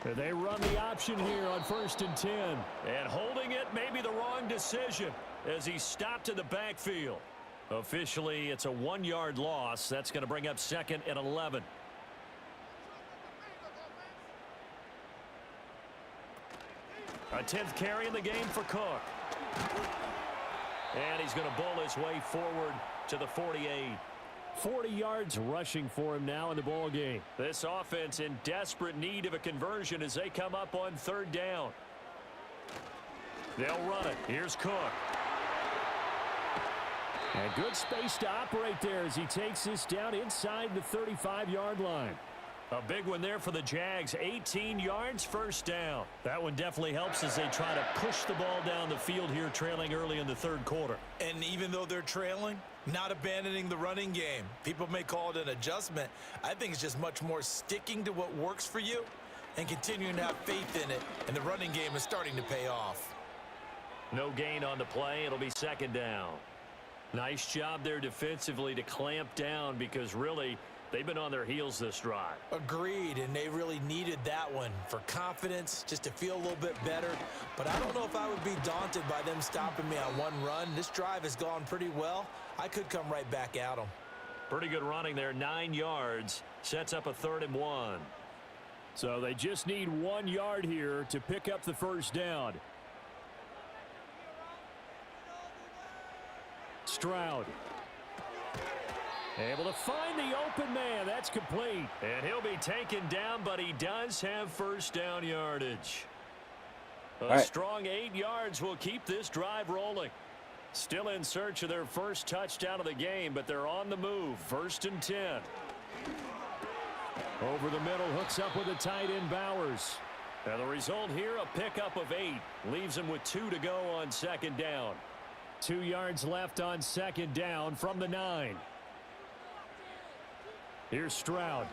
And they run the option here on 1st and 10. And holding it may be the wrong decision as he stopped in the backfield. Officially, it's a 1-yard loss. That's going to bring up 2nd and 11. A 10th carry in the game for Cook. And he's going to bull his way forward to the 48. 40 yards rushing for him now in the ball game. This offense in desperate need of a conversion as they come up on 3rd down. They'll run it. Here's Cook. And good space to operate there as he takes this down inside the 35-yard line. A big one there for the Jags. 18 yards, 1st down. That one definitely helps as they try to push the ball down the field here, trailing early in the 3rd quarter. And even though they're trailing, not abandoning the running game. People may call it an adjustment. I think it's just much more sticking to what works for you and continuing to have faith in it. And the running game is starting to pay off. No gain on the play. It'll be 2nd down. Nice job there defensively to clamp down because really they've been on their heels this drive. Agreed, and they really needed that one for confidence, just to feel a little bit better. But I don't know if I would be daunted by them stopping me on one run. This drive has gone pretty well. I could come right back at them. Pretty good running there, 9 yards. Sets up a 3rd and 1. So they just need 1 yard here to pick up the 1st down. Stroud. Able to find the open man. That's complete. And he'll be taken down, but he does have 1st down yardage. A strong 8 yards will keep this drive rolling. Still in search of their 1st touchdown of the game, but they're on the move. 1st and 10. Over the middle, hooks up with the tight end Bowers. And the result here, a pickup of 8. Leaves him with 2 to go on 2nd down. 2 yards left on 2nd down from the 9. Here's Stroud.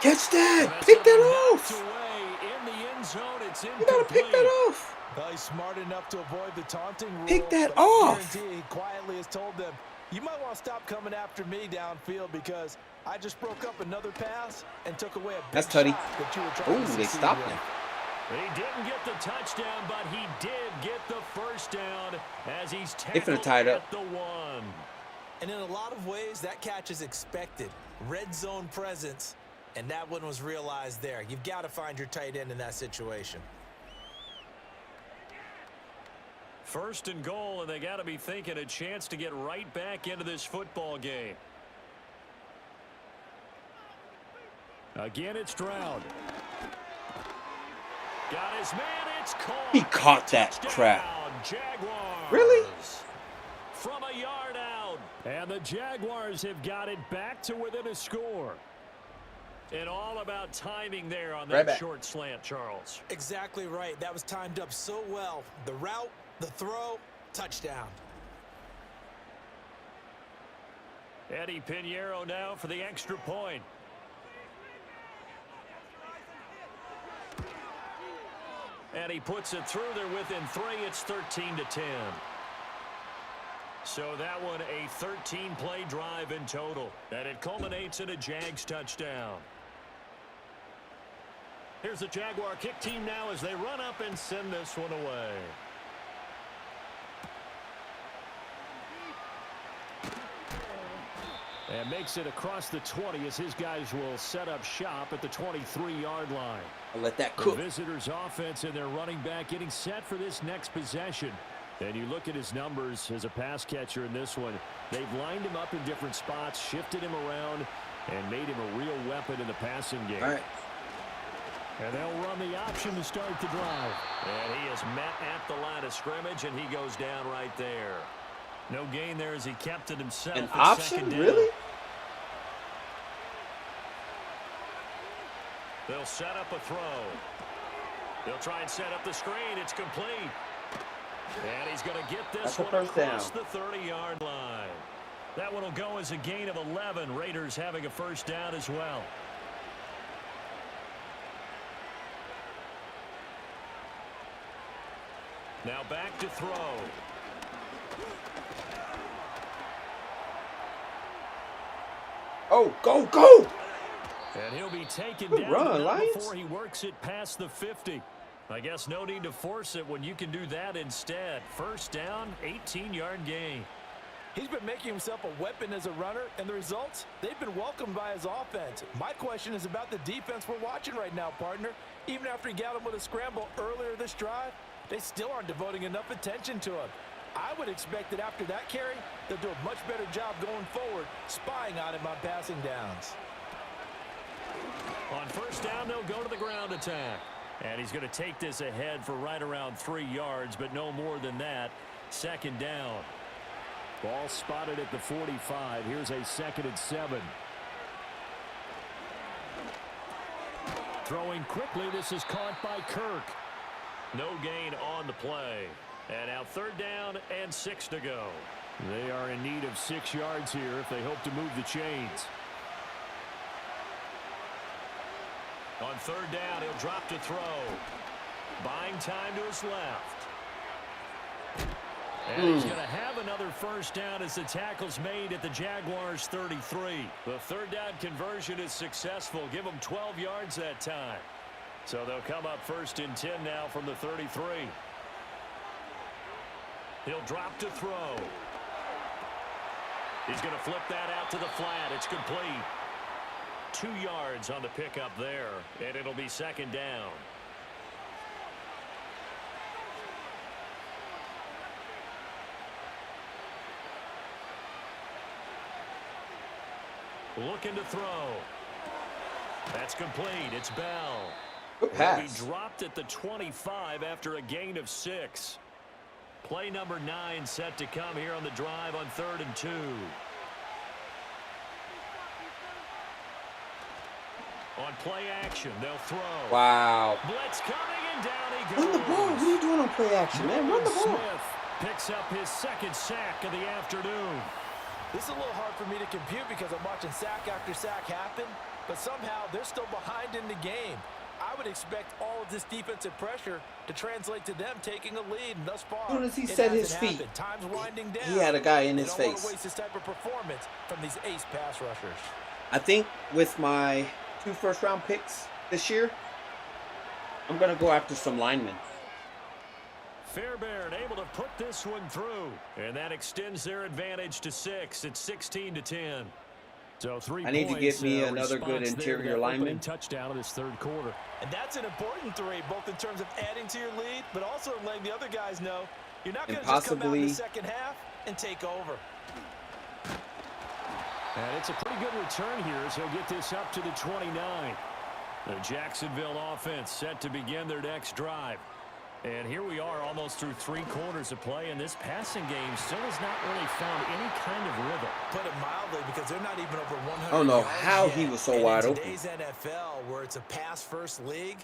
Catch that! Pick that off! In the end zone, it's you gotta pick that off. Well, he's smart enough to avoid the taunting rule. Pick that off. I guarantee he quietly has told them, you might want to stop coming after me downfield because I just broke up another pass and took away a big shot that you were trying to they stopped him. He didn't get the touchdown, but he did get the 1st down as he's tackled at the 1. And in a lot of ways, that catch is expected. Red zone presence, and that one was realized there. You've got to find your tight end in that situation. 1st and goal, and they got to be thinking a chance to get right back into this football game. Again, it's Stroud. Got his man, it's caught. He caught that crap. Jaguars. Really? From a yard out. And the Jaguars have got it back to within a score. And all about timing there on that short slant, Charles. Exactly right. That was timed up so well. The route, the throw, touchdown. Eddie Pinheiro now for the extra point. And he puts it through. They're within 3. It's 13-10. So that one a 13-play drive in total. And it culminates in a Jags touchdown. Here's the Jaguar kick team now as they run up and send this one away. And makes it across the 20 as his guys will set up shop at the 23-yard line. I'll let that cook. The visitors' offense and their running back getting set for this next possession. And you look at his numbers as a pass catcher in this one. They've lined him up in different spots, shifted him around, and made him a real weapon in the passing game. All right. And they'll run the option to start the drive. And he is met at the line of scrimmage, and he goes down right there. No gain there as he kept it himself. An option? Really? They'll set up a throw. They'll try and set up the screen. It's complete. And he's going to get this one across the 30-yard line. That one will go as a gain of 11. Raiders having a 1st down as well. Now back to throw. Oh, go, go! And he'll be taken Good down run, Lions. before he works it past the 50. I guess no need to force it when you can do that instead. First down, 18-yard gain. He's been making himself a weapon as a runner, and the results, they've been welcomed by his offense. My question is about the defense we're watching right now, partner. Even after he got him with a scramble earlier this drive, they still aren't devoting enough attention to him. I would expect that after that carry, they'll do a much better job going forward, spying on him on passing downs. On first down, they'll go to the ground attack. And he's going to take this ahead for right around 3 yards, but no more than that. Second down. Ball spotted at the 45. Here's a 2nd and 7. Throwing quickly, this is caught by Kirk. No gain on the play. And now 3rd down and 6 to go. They are in need of 6 yards here if they hope to move the chains. On 3rd down, he'll drop to throw. Buying time to his left. And he's going to have another first down as the tackle's made at the Jaguars' 33. The 3rd down conversion is successful. Give them 12 yards that time. So they'll come up 1st and 10 now from the 33. He'll drop to throw. He's going to flip that out to the flat. It's complete. 2 yards on the pickup there, and it'll be 2nd down. Looking to throw. That's complete. It's Bell. Good He'll be pass. dropped at the 25 after a gain of 6. Play number 9 set to come here on the drive on 3rd and 2. On play action, they'll throw. Wow. Blitz coming, and down he Run goes. the ball. What are you doing on play action, man? Run the ball. Smith picks up his 2nd sack of the afternoon. This is a little hard for me to compute because I'm watching sack after sack happen, but somehow they're still behind in the game. I would expect all of this defensive pressure to translate to them taking a lead, and thus far, As soon as he it set his hasn't feet, happened. Time's winding down. he had a guy in They his don't want face. to waste this type of performance from these ace pass rushers. I think with my 2 first-round picks this year, I'm going to go after some linemen. Fairbairn able to put this one through, and that extends their advantage to 6. It's 16-10. So 3 I need to points, get me another response good there to interior that opening lineman. touchdown of this 3rd quarter. And that's an important 3, both in terms of adding to your lead, but also letting the other guys know you're not going to just come out in the second half and take over. And it's a pretty good return here as he'll get this up to the 29. The Jacksonville offense set to begin their next drive. And here we are almost through 3 quarters of play, and this passing game still has not really found any kind of rhythm. Put it mildly, because they're not even over 100 I don't know yards how yet. he was so And wide in open. today's NFL, where it's a pass-first league,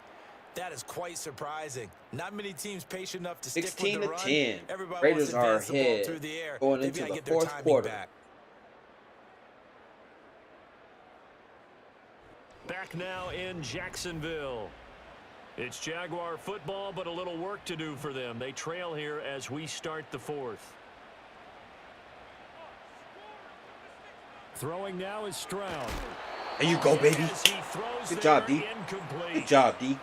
that is quite surprising. Not many teams patient enough to stick with the run. 16-10. Everybody Raiders wants to are advance the ball ahead through the air. going They've into got to the get their 4th timing quarter. back. Back now in Jacksonville. It's Jaguar football, but a little work to do for them. They trail here as we start the 4th. Throwing now is Stroud. There you go, baby. As he throws Good job, there, D. incomplete. Good job, D.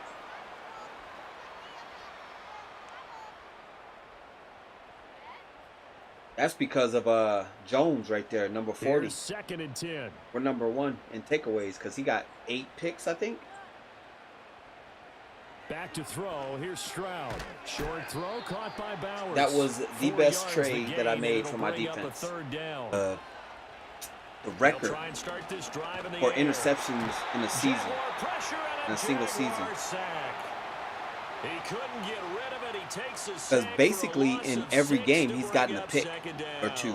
That's because of Jones right there, number 40. Here's 2nd and 10. We're number 1 in takeaways because he got 8 picks, I think. Back to throw. Here's Stroud. Short throw caught by Bowers. That was the 4 best yards trade the that I gain, made and for it'll my bring up a defense. 3rd down. The They'll record try and start this drive in the for air. interceptions in a season. Jaguar pressure and in a single Jaguar season. sack. He couldn't get rid of it. He takes a Because sack for a basically loss in of every 6 game to he's bring gotten a up pick 2nd or down. 2.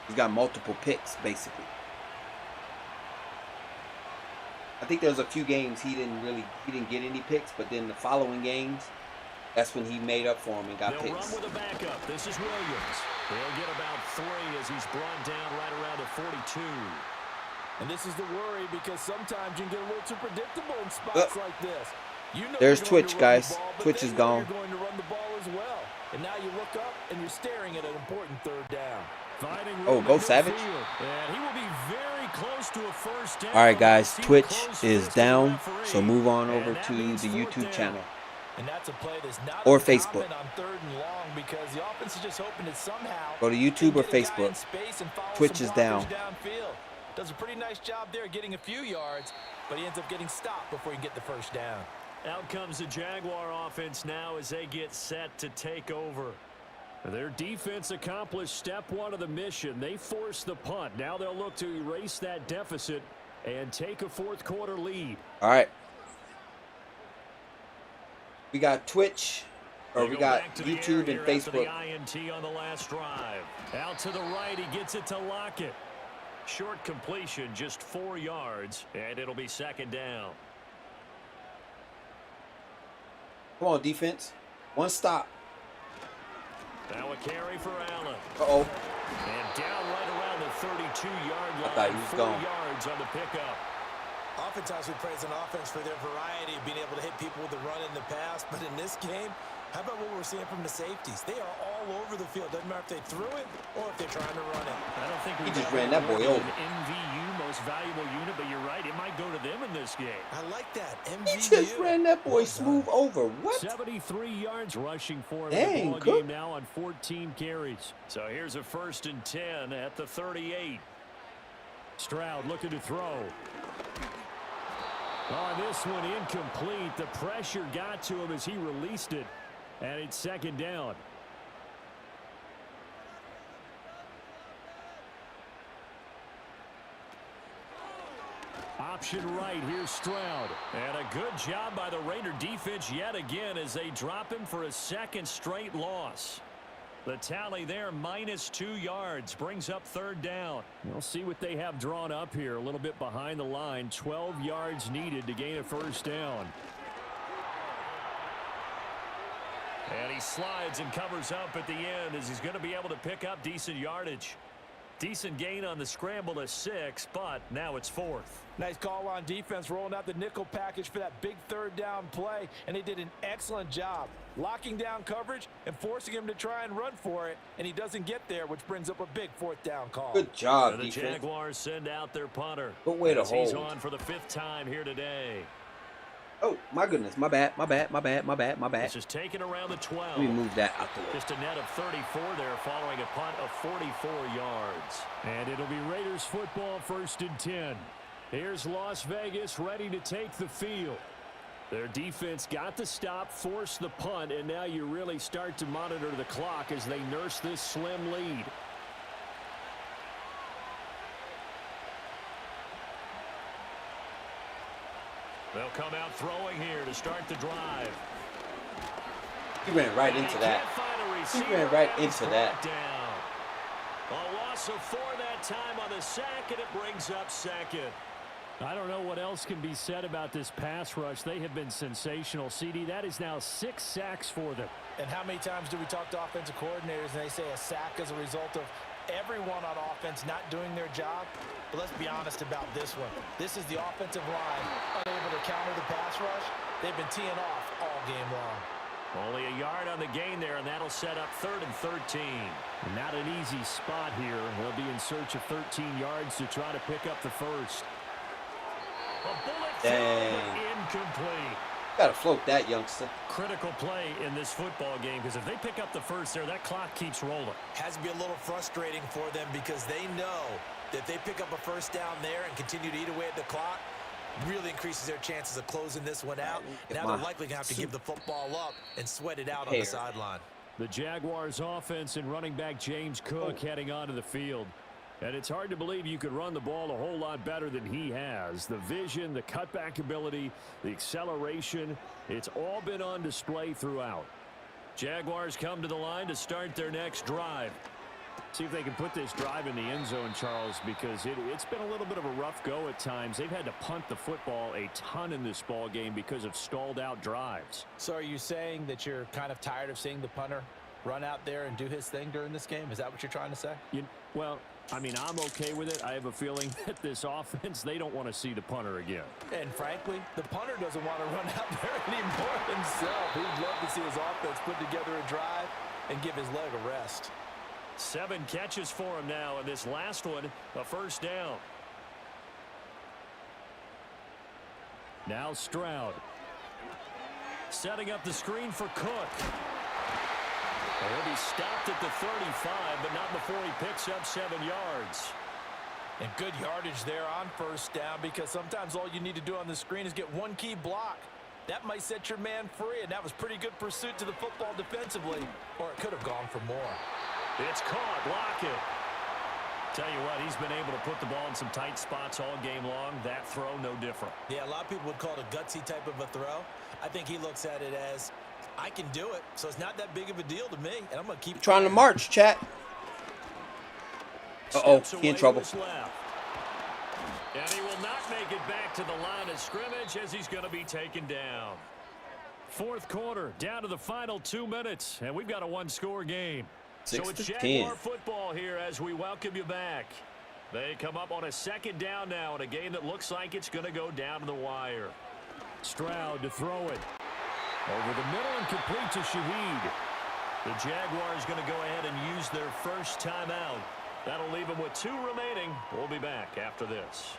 He's got multiple picks, basically. I think there was a few games he didn't get any picks, but then the following games, that's when he made up for him and got They'll picks. run with a backup. This is Williams. He'll get about 3 as he's brought down right around the 42. And this is the worry, because sometimes you can get a little too predictable in spots like this. You know There's you're going Twitch, to run the guys. ball, but Twitch they is know gone. You're going to run the ball as well. And now Oh, go Savage. And he will be very close to a first down. All right, guys. Twitch is down, so move on over to the YouTube channel. And that's a play that's not or uncommon Facebook. on 3rd and long because the offense is just hoping that somehow Go to YouTube or get a guy in Facebook. space and follow Twitch some is down. blockers downfield. Does a pretty nice job there getting a few yards, but he ends up getting stopped before he can get the first down. Out comes the Jaguar offense now as they get set to take over. Their defense accomplished step one of the mission. They forced the punt. Now they'll look to erase that deficit and take a fourth quarter lead. All right. We got Twitch, or we got YouTube and Facebook. The INT on the last drive. Out to the right, he gets it to Lockett. Short completion, just 4 yards, and it'll be second down. Come on, defense. One stop. Now a carry for Allen. Uh-oh. And down right around the 32-yard line. I thought he was 4 gone. yards on the pickup. Oftentimes we praise an offense for their variety of being able to hit people with the run in the pass, but in this game, how about what we're seeing from the safeties? They are all over the field. Doesn't matter if they threw it or if they're trying to run it. I don't think He we've just ever ran that boy over. an MVU, most valuable unit, but you're right, it might go to them in this game. I like that. He MVU. just ran that boy smooth over. What? 73 yards rushing for him Dang, in the ball Cook. game now on 14 carries. So here's a 1st and 10 at the 38. Stroud looking to throw. Oh, this one incomplete. The pressure got to him as he released it, and it's second down. Option right, here's Stroud. And a good job by the Raider defense yet again as they drop him for a 2nd straight loss. The tally there, -2 yards, brings up 3rd down. We'll see what they have drawn up here. A little bit behind the line. 12 yards needed to gain a 1st down. And he slides and covers up at the end as he's going to be able to pick up decent yardage. Decent gain on the scramble to 6, but now it's 4th. Nice call on defense, rolling out the nickel package for that big 3rd down play, and they did an excellent job locking down coverage and forcing him to try and run for it, and he doesn't get there, which brings up a big 4th down call. Good job, And the defense. Jaguars send out their punter. Good way to as he's hold. on for the 5th time here today. Oh, my goodness. My bad. This is taken around the 12. Let me move that out the way. Just a net of 34 there following a punt of 44 yards. And it'll be Raiders football 1st and 10. Here's Las Vegas ready to take the field. Their defense got the stop, forced the punt, and now you really start to monitor the clock as they nurse this slim lead. They'll come out throwing here to start the drive. He ran right into that. He ran right into that. Down. A loss of 4 that time on the sack, and it brings up 2nd. I don't know what else can be said about this pass rush. They have been sensational. CD, that is now 6 sacks for them. And how many times do we talk to offensive coordinators and they say a sack as a result of everyone on offense not doing their job? But let's be honest about this one. This is the offensive line unable to counter the pass rush. They've been teeing off all game long. Only a yard on the gain there, and that'll set up 3rd and 13. Not an easy spot here. They'll be in search of 13 yards to try to pick up the 1st. A bullet throw, incomplete. Gotta float that, youngster. Critical play in this football game because if they pick up the 1st there, that clock keeps rolling. Has to be a little frustrating for them because they know that if they pick up a 1st down there and continue to eat away at the clock, really increases their chances of closing this one out. Now they're likely going to have to give the football up and sweat it out on the sideline. The Jaguars offense and running back James Cook heading onto the field. And it's hard to believe you could run the ball a whole lot better than he has. The vision, the cutback ability, the acceleration, it's all been on display throughout. Jaguars come to the line to start their next drive. See if they can put this drive in the end zone, Charles, because it's been a little bit of a rough go at times. They've had to punt the football a ton in this ball game because of stalled out drives. So are you saying that you're kind of tired of seeing the punter run out there and do his thing during this game? Is that what you're trying to say? Well, I mean, I'm okay with it. I have a feeling that this offense, they don't want to see the punter again. And frankly, the punter doesn't want to run out there anymore himself. He'd love to see his offense put together a drive and give his leg a rest. 7 catches for him now, and this last one, a first down. Now Stroud. Setting up the screen for Cook. He'll be stopped at the 35, but not before he picks up 7 yards. And good yardage there on first down, because sometimes all you need to do on the screen is get one key block. That might set your man free, and that was pretty good pursuit to the football defensively, or it could have gone for more. It's caught. Lockett. Tell you what, he's been able to put the ball in some tight spots all game long. That throw, no different. Yeah, a lot of people would call it a gutsy type of a throw. I think he looks at it as, I can do it, so it's not that big of a deal to me, and I'm going to keep Trying to march, chat. Uh-oh, he in trouble. And he will not make it back to the line of scrimmage as he's going to be taken down. Fourth quarter, down to the final 2 minutes, and we've got a one-score game. So it's Jaguar football here as we welcome you back. They come up on a second down now in a game that looks like it's going to go down to the wire. Stroud to throw it. Over the middle and complete to Shaheed. The Jaguars going to go ahead and use their first timeout. That'll leave them with 2 remaining. We'll be back after this.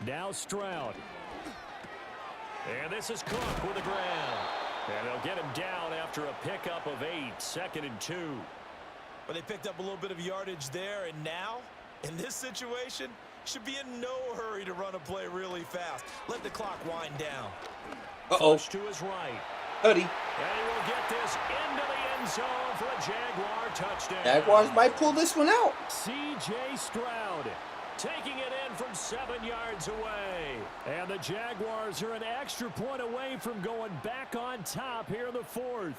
Now Stroud. And this is Cook with the ground. And they'll get him down after a pickup of 8, 2nd and 2. Well, they picked up a little bit of yardage there, and now, in this situation, should be in no hurry to run a play really fast. Let the clock wind down. Uh-oh. To his right. Hoodie. And he will get this into the end zone for a Jaguar touchdown. Jaguars might pull this one out. C.J. Stroud taking it in from 7 yards away. And the Jaguars are an extra point away from going back on top here in the 4th.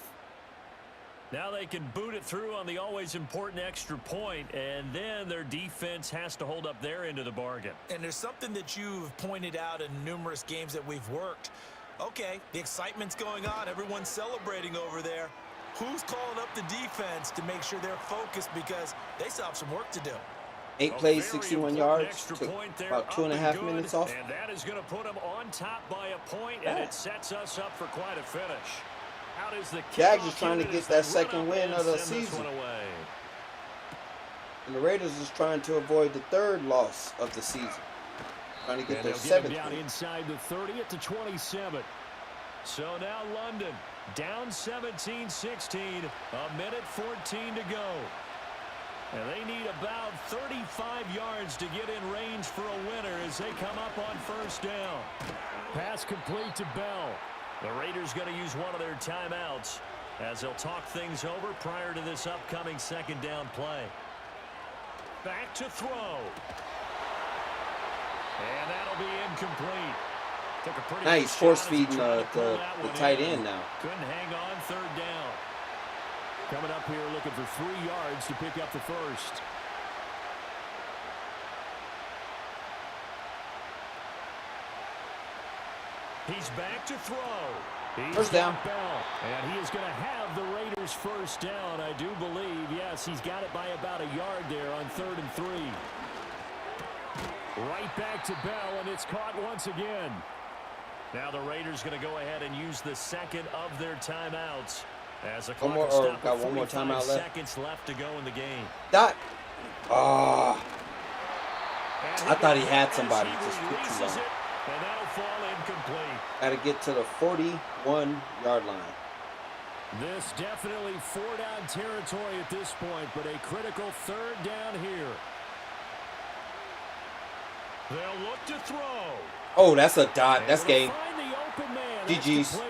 Now they can boot it through on the always important extra point, and then their defense has to hold up their end of the bargain. And there's something that you've pointed out in numerous games that we've worked. Okay, the excitement's going on. Everyone's celebrating over there. Who's calling up the defense to make sure they're focused, because they still have some work to do? 8 plays, 61 yards. Took about 2.5 minutes off. And that is going to put them on top by a point, and it sets us up for quite a finish. How does the Jags is trying to get that second win of the season. And the Raiders is trying to avoid the 3rd loss of the season. Trying to get their 7th down inside the 30 at the 27. So now London down 17-16, a minute 14 to go. And they need about 35 yards to get in range for a winner as they come up on first down. Pass complete to Bell. The Raiders going to use one of their timeouts as they'll talk things over prior to this upcoming 2nd down play. Back to throw. And that'll be incomplete. Took a pretty nice force feeding the tight end now. Couldn't hang on 3rd down. Coming up here looking for 3 yards to pick up the first. He's back to throw. First down. Bell, and he is going to have the Raiders first down, I do believe. Yes, he's got it by about a yard there on 3rd and 3. Right back to Bell, and it's caught once again. Now the Raiders going to go ahead and use the 2nd of their timeouts. As a one more, or got one more timeout left. Seconds left to go in the game. Dot. Ah. I thought he had somebody. Just took too long. And that'll fall incomplete. Got to get to the 41-yard line. This definitely 4-down territory at this point, but a critical 3rd down here. They'll look to throw. Oh, that's a dot. That's game. GG's.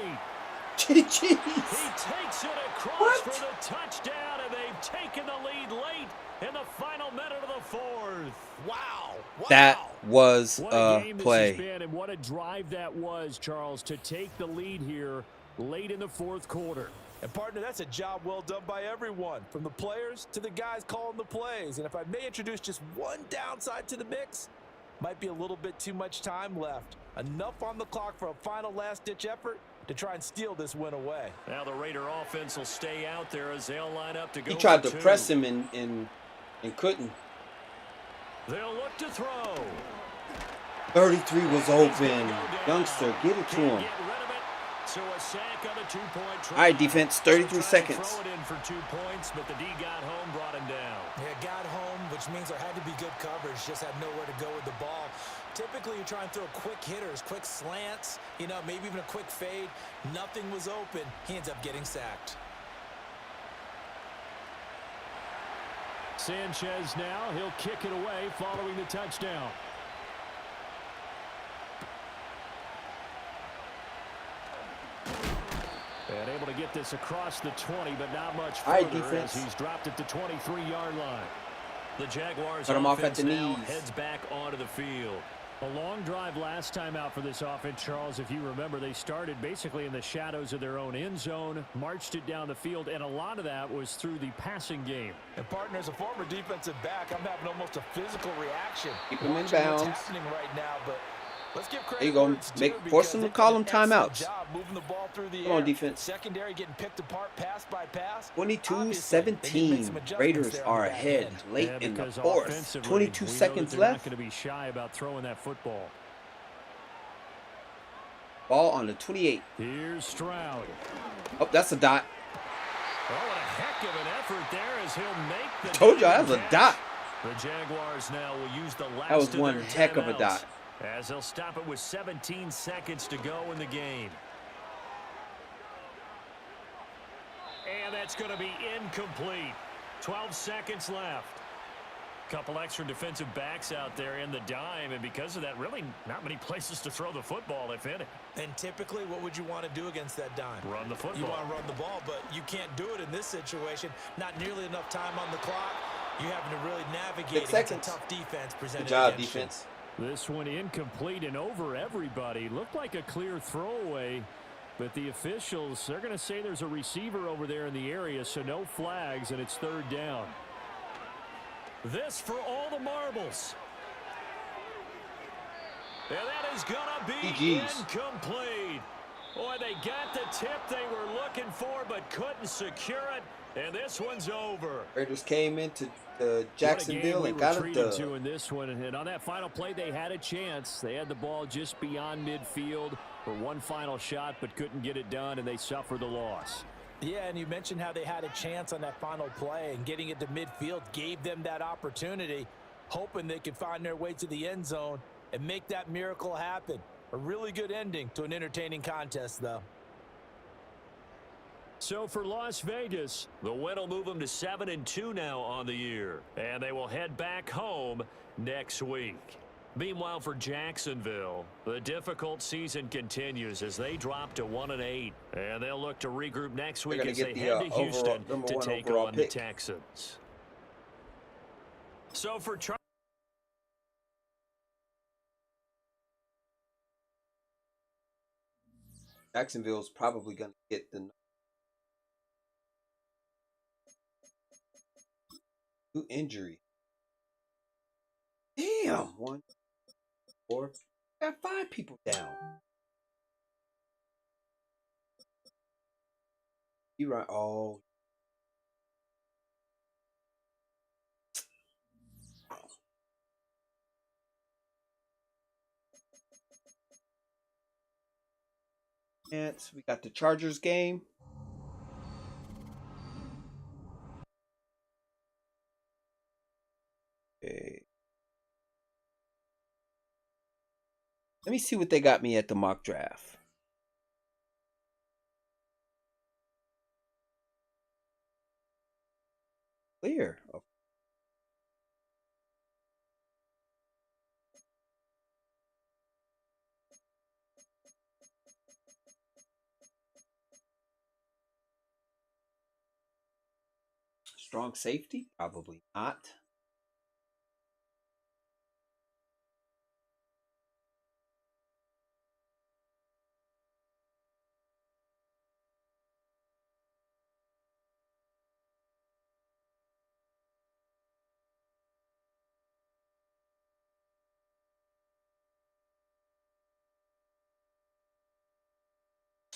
GG's. He takes it across for the touchdown, and they've taken the lead late in the final minute of the 4th. Wow. That was what a game play. This has been, and what a drive that was, Charles, to take the lead here late in the 4th quarter. And, partner, that's a job well done by everyone, from the players to the guys calling the plays. And if I may introduce just one downside to the mix, might be a little bit too much time left. Enough on the clock for a final last-ditch effort to try and steal this win away. Now the Raider offense will stay out there as they'll line up to go. He tried to 2. press him and couldn't. They'll look to throw. 33 was open. Youngster, get it to him. So a sack on a 2-point try. All right, defense, 33 seconds. Throw it in for 2 points, but the D got home, brought him down. Yeah, got home, which means there had to be good coverage. Just had nowhere to go with the ball. Typically, you try and throw quick hitters, quick slants, maybe even a quick fade. Nothing was open. He ends up getting sacked. Sanchez now, he'll kick it away following the touchdown. And able to get this across the 20, but not much further. All right, defense. As he's dropped it to 23-yard line. The Jaguars Cut him off at offense the now knees. heads back onto the field. A long drive last time out for this offense, Charles. If you remember, they started basically in the shadows of their own end zone, marched it down the field, and a lot of that was through the passing game. And partner, as a former defensive back, I'm having almost a physical reaction. Keep him in What's bounds. happening right now, but let's give credit. There you go. where it's due Force them because to they've call done them an excellent timeouts. job moving the ball through the Come on, air. defense. Secondary getting picked apart pass by pass. 22-17. Raiders are ahead late in the because fourth. offensively, 22 we know seconds that they're left. not going to be shy about throwing that football. Ball on the 28. Here's Stroud. Oh, that's a dot. Oh, what a heck of an effort there as he'll make the Told y'all that was a catch. dot. The Jaguars now will use the last That was of one their heck of a timeouts, dot. as they'll stop it with 17 seconds to go in the game. And that's going to be incomplete. 12 seconds left. Couple extra defensive backs out there in the dime, and because of that, really not many places to throw the football, if any. And typically, what would you want to do against that dime? Run the football. You want to run the ball, but you can't do it in this situation. Not nearly enough time on the clock. You having to really navigate 6 against a seconds. tough defense presented Good job, against you. defense. This one incomplete and over everybody. Looked like a clear throwaway, but the officials, they're going to say there's a receiver over there in the area, so no flags, and it's third down. This for all the marbles. And that is going to be GG's. incomplete. Boy, they got the tip they were looking for, but couldn't secure it. And this one's over. Raiders came into What Jacksonville a game and we got a retreated dub. to in this one, and on that final play, they had a chance. They had the ball just beyond midfield for one final shot, but couldn't get it done, and they suffered the loss. Yeah, and you mentioned how they had a chance on that final play, and getting it to midfield gave them that opportunity, hoping they could find their way to the end zone and make that miracle happen. A really good ending to an entertaining contest, though. So for Las Vegas, the win will move them to 7-2 now on the year. And they will head back home next week. Meanwhile, for Jacksonville, the difficult season continues as they drop to 1-8. And they'll look to regroup next week gonna as get they the, head to overall- Houston number to one take overall on pick. the Texans. So for Jacksonville's probably going to get the new injury. Damn. 1, 4. Got 5 people down. You right. Oh. We got the Chargers game. Okay. Let me see what they got me at the mock draft. Clear. Oh. Strong safety? Probably not.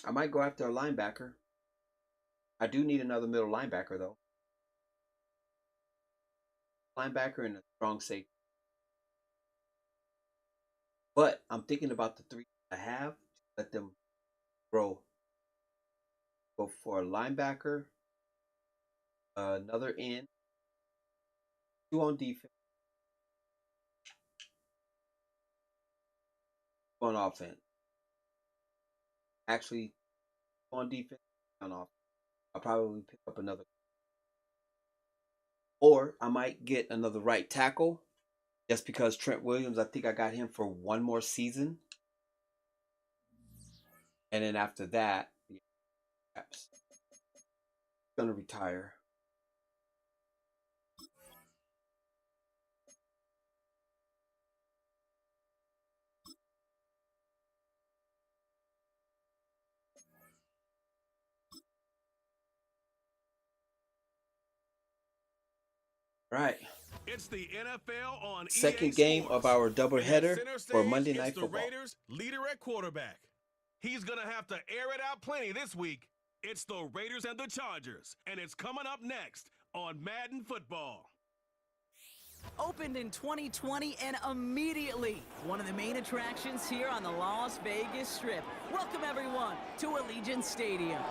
I might go after a linebacker. I do need another middle linebacker, though. Linebacker and a strong safety. But I'm thinking about the 3 I have. Let them grow Go for a linebacker, another end, 2 on defense, 2 on offense. Actually, 2 on defense, on offense. I'll probably pick up another. Or I might get another right tackle just because Trent Williams, I think I got him for 1 more season. And then after that, he's going to retire. Right. It's the NFL on Second EA game Sports. of our doubleheader Center for stage, Monday it's Night the Football. Raiders leader at quarterback. He's going to have to air it out plenty this week. It's the Raiders and the Chargers, and it's coming up next on Madden Football. Opened in 2020 and immediately one of the main attractions here on the Las Vegas Strip. Welcome everyone to Allegiant Stadium.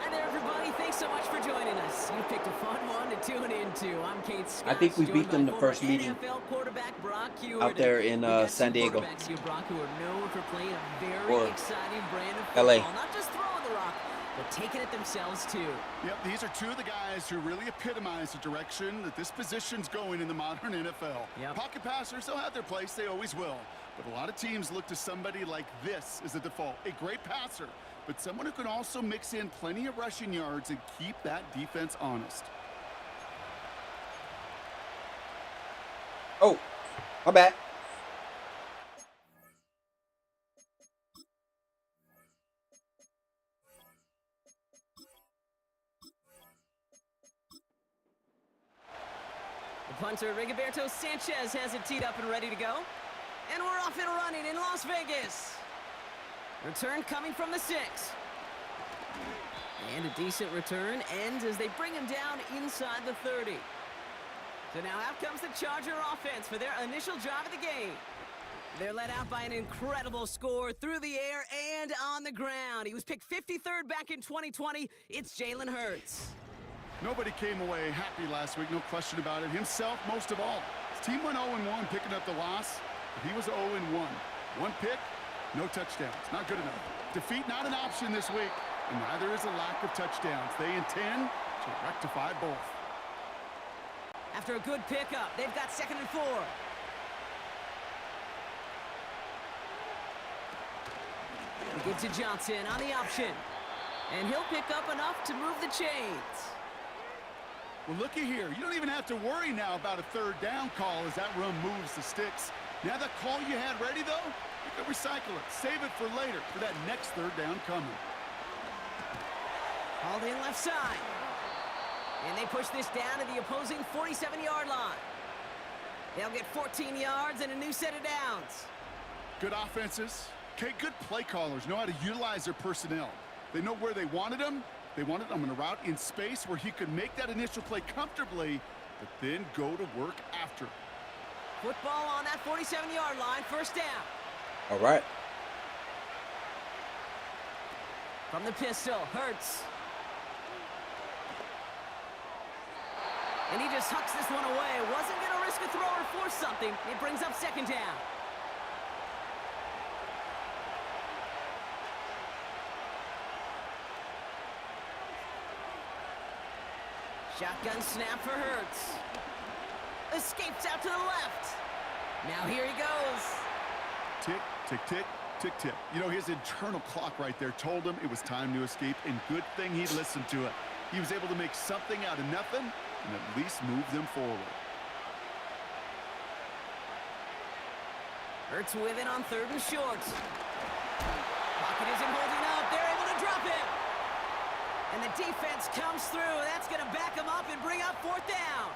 Hi there everybody, thanks so much for joining us. You picked a fun one to tune into. I'm Kate Scott. I think we beat them the first meeting NFL quarterback Brock out there in San Diego. Here, Brock, who are known for playing a very Or exciting brand of LA. football. Not just throwing the rock, but taking it themselves too. Yep, these are 2 of the guys who really epitomize the direction that this position's going in the modern NFL. Yep. Pocket passers, they'll have their place, they always will. But a lot of teams look to somebody like this as a default. A great passer, but someone who can also mix in plenty of rushing yards and keep that defense honest. Oh, my bad. The punter, Rigoberto Sanchez, has it teed up and ready to go. And we're off and running in Las Vegas. Return coming from the 6. And a decent return ends as they bring him down inside the 30. So now out comes the Charger offense for their initial drive of the game. They're led out by an incredible score through the air and on the ground. He was picked 53rd back in 2020. It's Jalen Hurts. Nobody came away happy last week, no question about it. Himself, most of all. His team went 0-1, picking up the loss, but he was 0-1. 1 pick, no touchdowns. Not good enough. Defeat not an option this week, and neither is a lack of touchdowns. They intend to rectify both. After a good pickup, they've got 2nd and 4. We get to Johnson on the option. And he'll pick up enough to move the chains. Well, looky here. You don't even have to worry now about a 3rd down call as that run moves the sticks. Now that call you had ready, though, you can recycle it. Save it for later for that next 3rd down coming. Hauled in left side. And they push this down to the opposing 47-yard line. They'll get 14 yards and a new set of downs. Good offenses. Okay, good play callers know how to utilize their personnel. They know where they wanted them. They wanted them in a route in space where he could make that initial play comfortably, but then go to work after. Football on that 47-yard line, 1st down. All right. From the pistol, Hurts. And he just hucks this one away. Wasn't going to risk a throw or force something. It brings up 2nd down. Shotgun snap for Hurts. Escapes out to the left. Now here he goes. Tick, tick, tick, tick, tick. You know, his internal clock right there told him it was time to escape, and good thing he listened to it. He was able to make something out of nothing and at least move them forward. Hurts with it on 3rd and short. Pocket isn't holding up. They're able to drop it. And the defense comes through. That's going to back him up and bring up 4th down.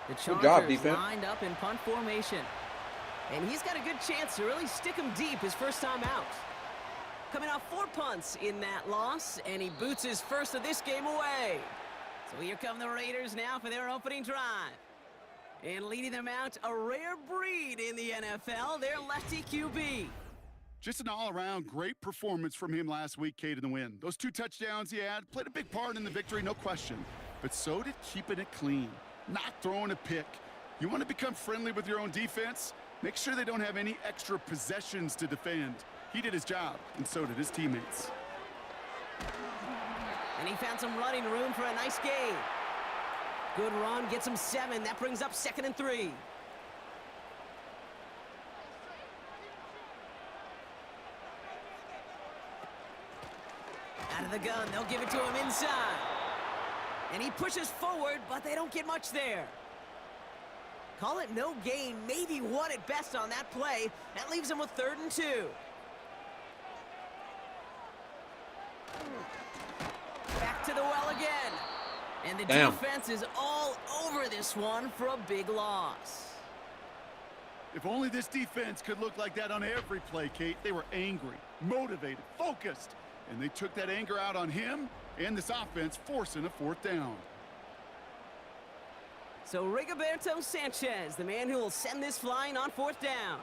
The Chargers lined up in punt formation. And he's got a good chance to really stick him deep his first time out. Coming off 4 punts in that loss, and he boots his first of this game away. So here come the Raiders now for their opening drive. And leading them out, a rare breed in the NFL, their lefty QB. Just an all-around great performance from him last week, Kate, in the win. Those 2 touchdowns he had played a big part in the victory, no question. But so did keeping it clean, not throwing a pick. You want to become friendly with your own defense? Make sure they don't have any extra possessions to defend. He did his job, and so did his teammates. And he found some running room for a nice gain. Good run, gets him 7. That brings up 2nd and 3. Out of the gun, they'll give it to him inside. And he pushes forward, but they don't get much there. Call it no gain, maybe 1 at best on that play. That leaves him with 3rd and 2. Back to the well again. And the defense is all over this one for a big loss. If only this defense could look like that on every play, Kate. They were angry, motivated, focused. And they took that anger out on him and this offense, forcing a 4th down. So Rigoberto Sanchez, the man who will send this flying on 4th down.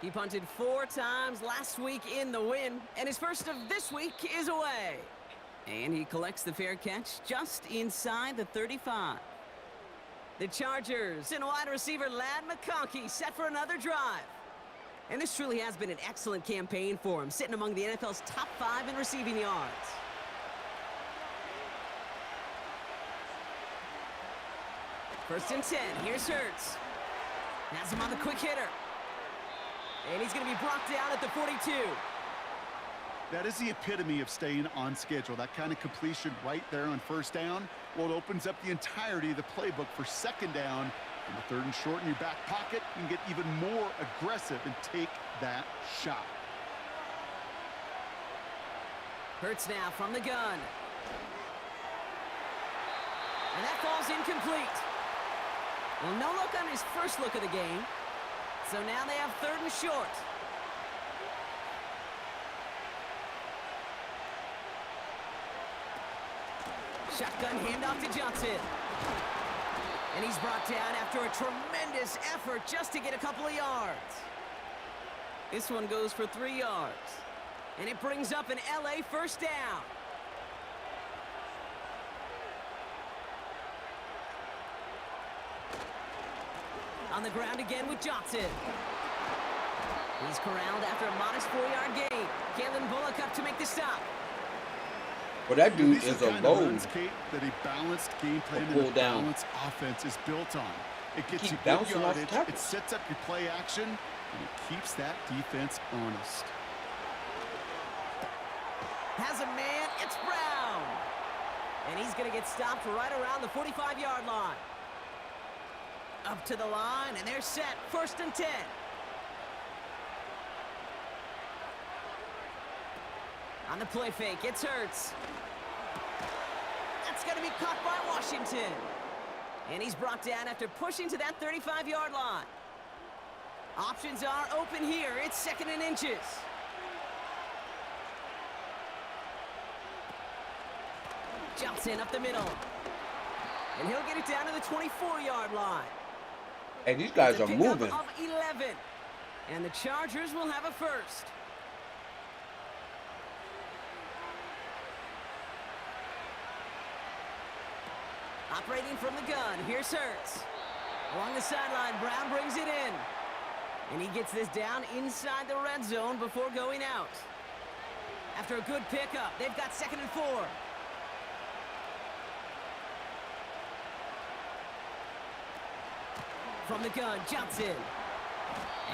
He punted 4 times last week in the win, and his first of this week is away. And he collects the fair catch just inside the 35. The Chargers and wide receiver Ladd McConkey set for another drive. And this truly has been an excellent campaign for him, sitting among the NFL's top 5 in receiving yards. First and 10, here's Hurts. Has him on the quick hitter. And he's going to be brought down at the 42. That is the epitome of staying on schedule. That kind of completion right there on 1st down. Well, it opens up the entirety of the playbook for 2nd down. And the 3rd and short in your back pocket, you can get even more aggressive and take that shot. Hurts now from the gun. And that falls incomplete. Well, no look on his first look of the game. So now they have 3rd and short. Shotgun handoff to Johnson. And he's brought down after a tremendous effort just to get a couple of yards. This one goes for 3 yards. And it brings up an LA 1st down. On the ground again with Johnson. He's corralled after a modest 4-yard gain. Kalen Bullock up to make the stop. Well, that dude is a load that a balanced game plan pull and a down. balanced offense is built on. It gets you good bouncing off yardage, tackles. it sets up your play action, and it keeps that defense honest. Has a man, it's Brown. And he's going to get stopped right around the 45-yard line. Up to the line, and they're set. 1st and 10. On the play fake, it's Hurts. That's going to be caught by Washington. And he's brought down after pushing to that 35-yard line. Options are open here. It's 2nd and inches. Johnson up the middle. And he'll get it down to the 24-yard line. Hey, these guys are moving. Of 11. And the Chargers will have a 1st. Operating from the gun, here's Hurts. Along the sideline, Brown brings it in. And he gets this down inside the red zone before going out. After a good pickup, they've got 2nd and 4. From the gun, Johnson.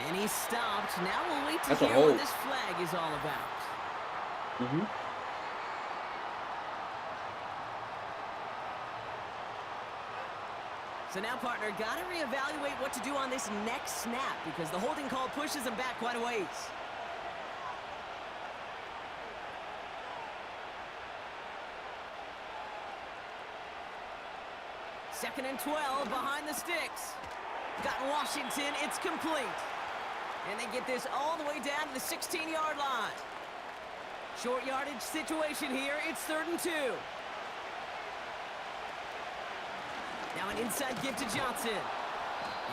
And he's stopped. Now we'll wait to hear what this flag is all about. So now, partner, got to reevaluate what to do on this next snap because the holding call pushes him back quite a ways. Second and 12 behind the sticks. Got Washington, it's complete. And they get this all the way down to the 16-yard line. Short yardage situation here, it's 3rd and 2. Now an inside give to Johnson.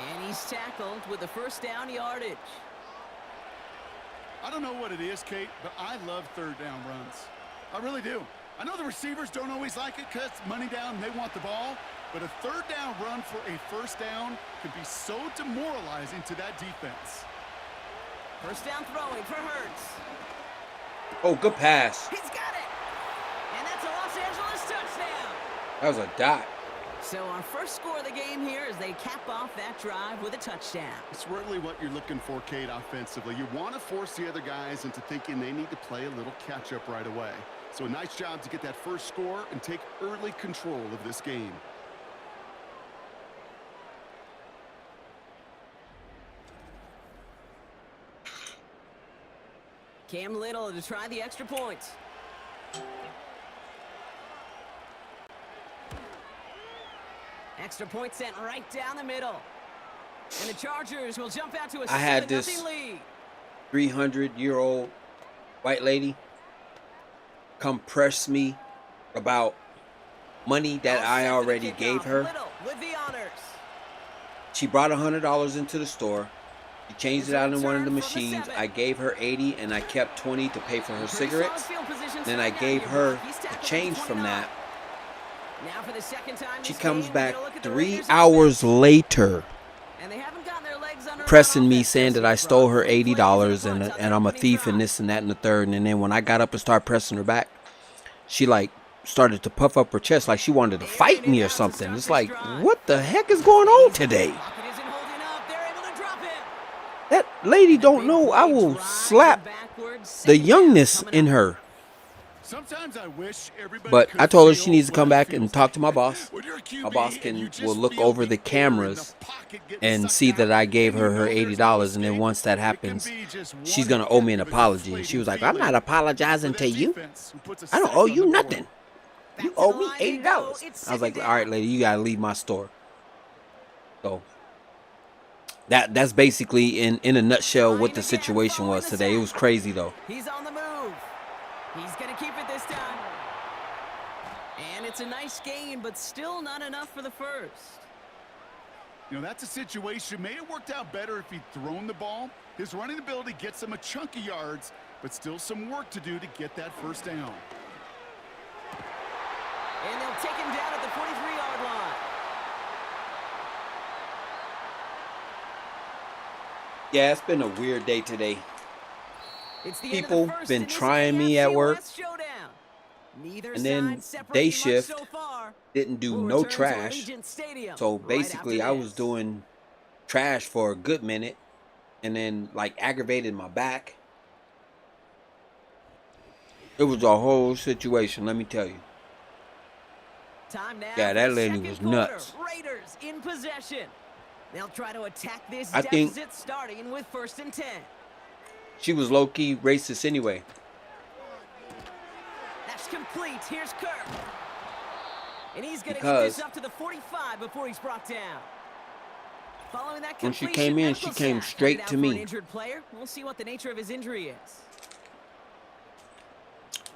And he's tackled with the 1st down yardage. I don't know what it is, Kate, but I love third down runs. I really do. I know the receivers don't always like it because money down, they want the ball. But a third down run for a first down can be so demoralizing to that defense. First down throwing for Hurts. Oh, good pass. He's got it. And that's a Los Angeles touchdown. That was a dot. So our first score of the game here as they cap off that drive with a touchdown. It's really what you're looking for, Kate, offensively. You want to force the other guys into thinking they need to play a little catch-up right away. So a nice job to get that first score and take early control of this game. Cam Little to try the extra point. Extra point sent right down the middle. And the Chargers will jump out to a 7-0 lead. 300-year-old white lady come press me about money that I already gave her. Little with the honors. She brought $100 into the store. She changed it out in one of the machines. I gave her 80 and I kept 20 to pay for her cigarettes. Then I gave her the change from that. Now for the second time She comes back 3 hours later and they haven't gotten their legs under pressing me, saying that I stole her $80 and I'm a thief and this and that and the third. And then when I got up and started pressing her back, she like started to puff up her chest like she wanted to fight me or something. It's like, what the heck is going on today? That lady don't know I will slap the youngness in her. Sometimes I wish everybody But could I told her feel she needs to what come it back feels and talk to my like. boss. When you're a QB My boss and you will just look feel over the air in cameras pocket getting and sucked see that out, I gave and her you her know there's no $80. And then escape. once that It can happens, be just she's one going to owe me an heck of a apology. And she was like, I'm not apologizing to you. I don't owe you nothing. You owe me $80. I was like, all right, lady, you got to leave my store. So that's basically in a nutshell what the situation was today. It was crazy, though. He's on the move. He's going to keep it this time. And it's a nice gain, but still not enough for the first. You know, that's a situation. May have worked out better if he'd thrown the ball. His running ability gets him a chunk of yards, but still some work to do to get that first down. And they'll take him down at the 43-yard line. Yeah, it's been a weird day today. It's the end of People the first been in this trying me AFC at work, West showdown. Neither and then side separating day much shift so far. didn't do We'll no return to trash. Allegiant Stadium So right basically, after I was this. doing trash for a good minute, and then like aggravated my back. It was a whole situation, let me tell you. Time now Yeah, for that the lady second was quarter. nuts. Raiders in possession. They'll try to attack this I think- deficit starting with 1st and 10. She was low-key racist anyway. That's complete. Here's Kirk. And he's going to get Because this up to the 45 before he's brought down. Following that when she completion, came in, medical she came staff straight headed to out for an me. injured player. We'll see what the nature of his injury is.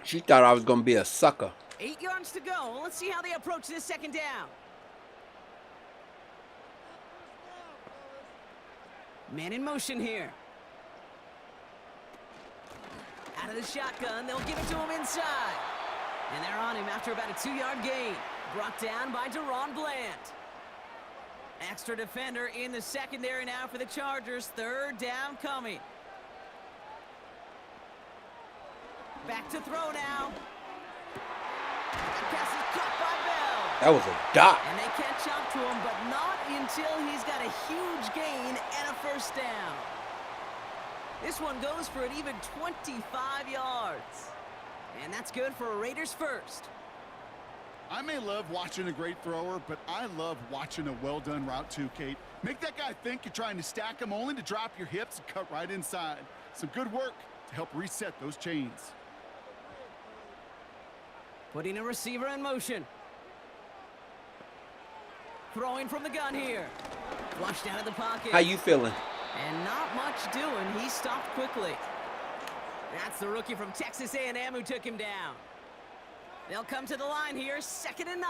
She thought I was going to be a sucker. 8 yards to go. Let's see how they approach this second down. Man in motion here. Out of the shotgun, they'll give it to him inside. And they're on him after about a 2-yard gain. Brought down by Deron Bland. Extra defender in the secondary now for the Chargers. 3rd down coming. Back to throw now. That pass is caught by Bell. That was a dot. And they catch up to him, but not until he's got a huge gain and a first down. This one goes for an even 25 yards. And that's good for a Raiders first. I may love watching a great thrower, but I love watching a well-done route too, Kate. Make that guy think you're trying to stack him only to drop your hips and cut right inside. Some good work to help reset those chains. Putting a receiver in motion. Throwing from the gun here. Flushed out of the pocket. How you feeling? And not much doing. He stopped quickly. That's the rookie from Texas A&M who took him down. They'll come to the line here, 2nd and 9.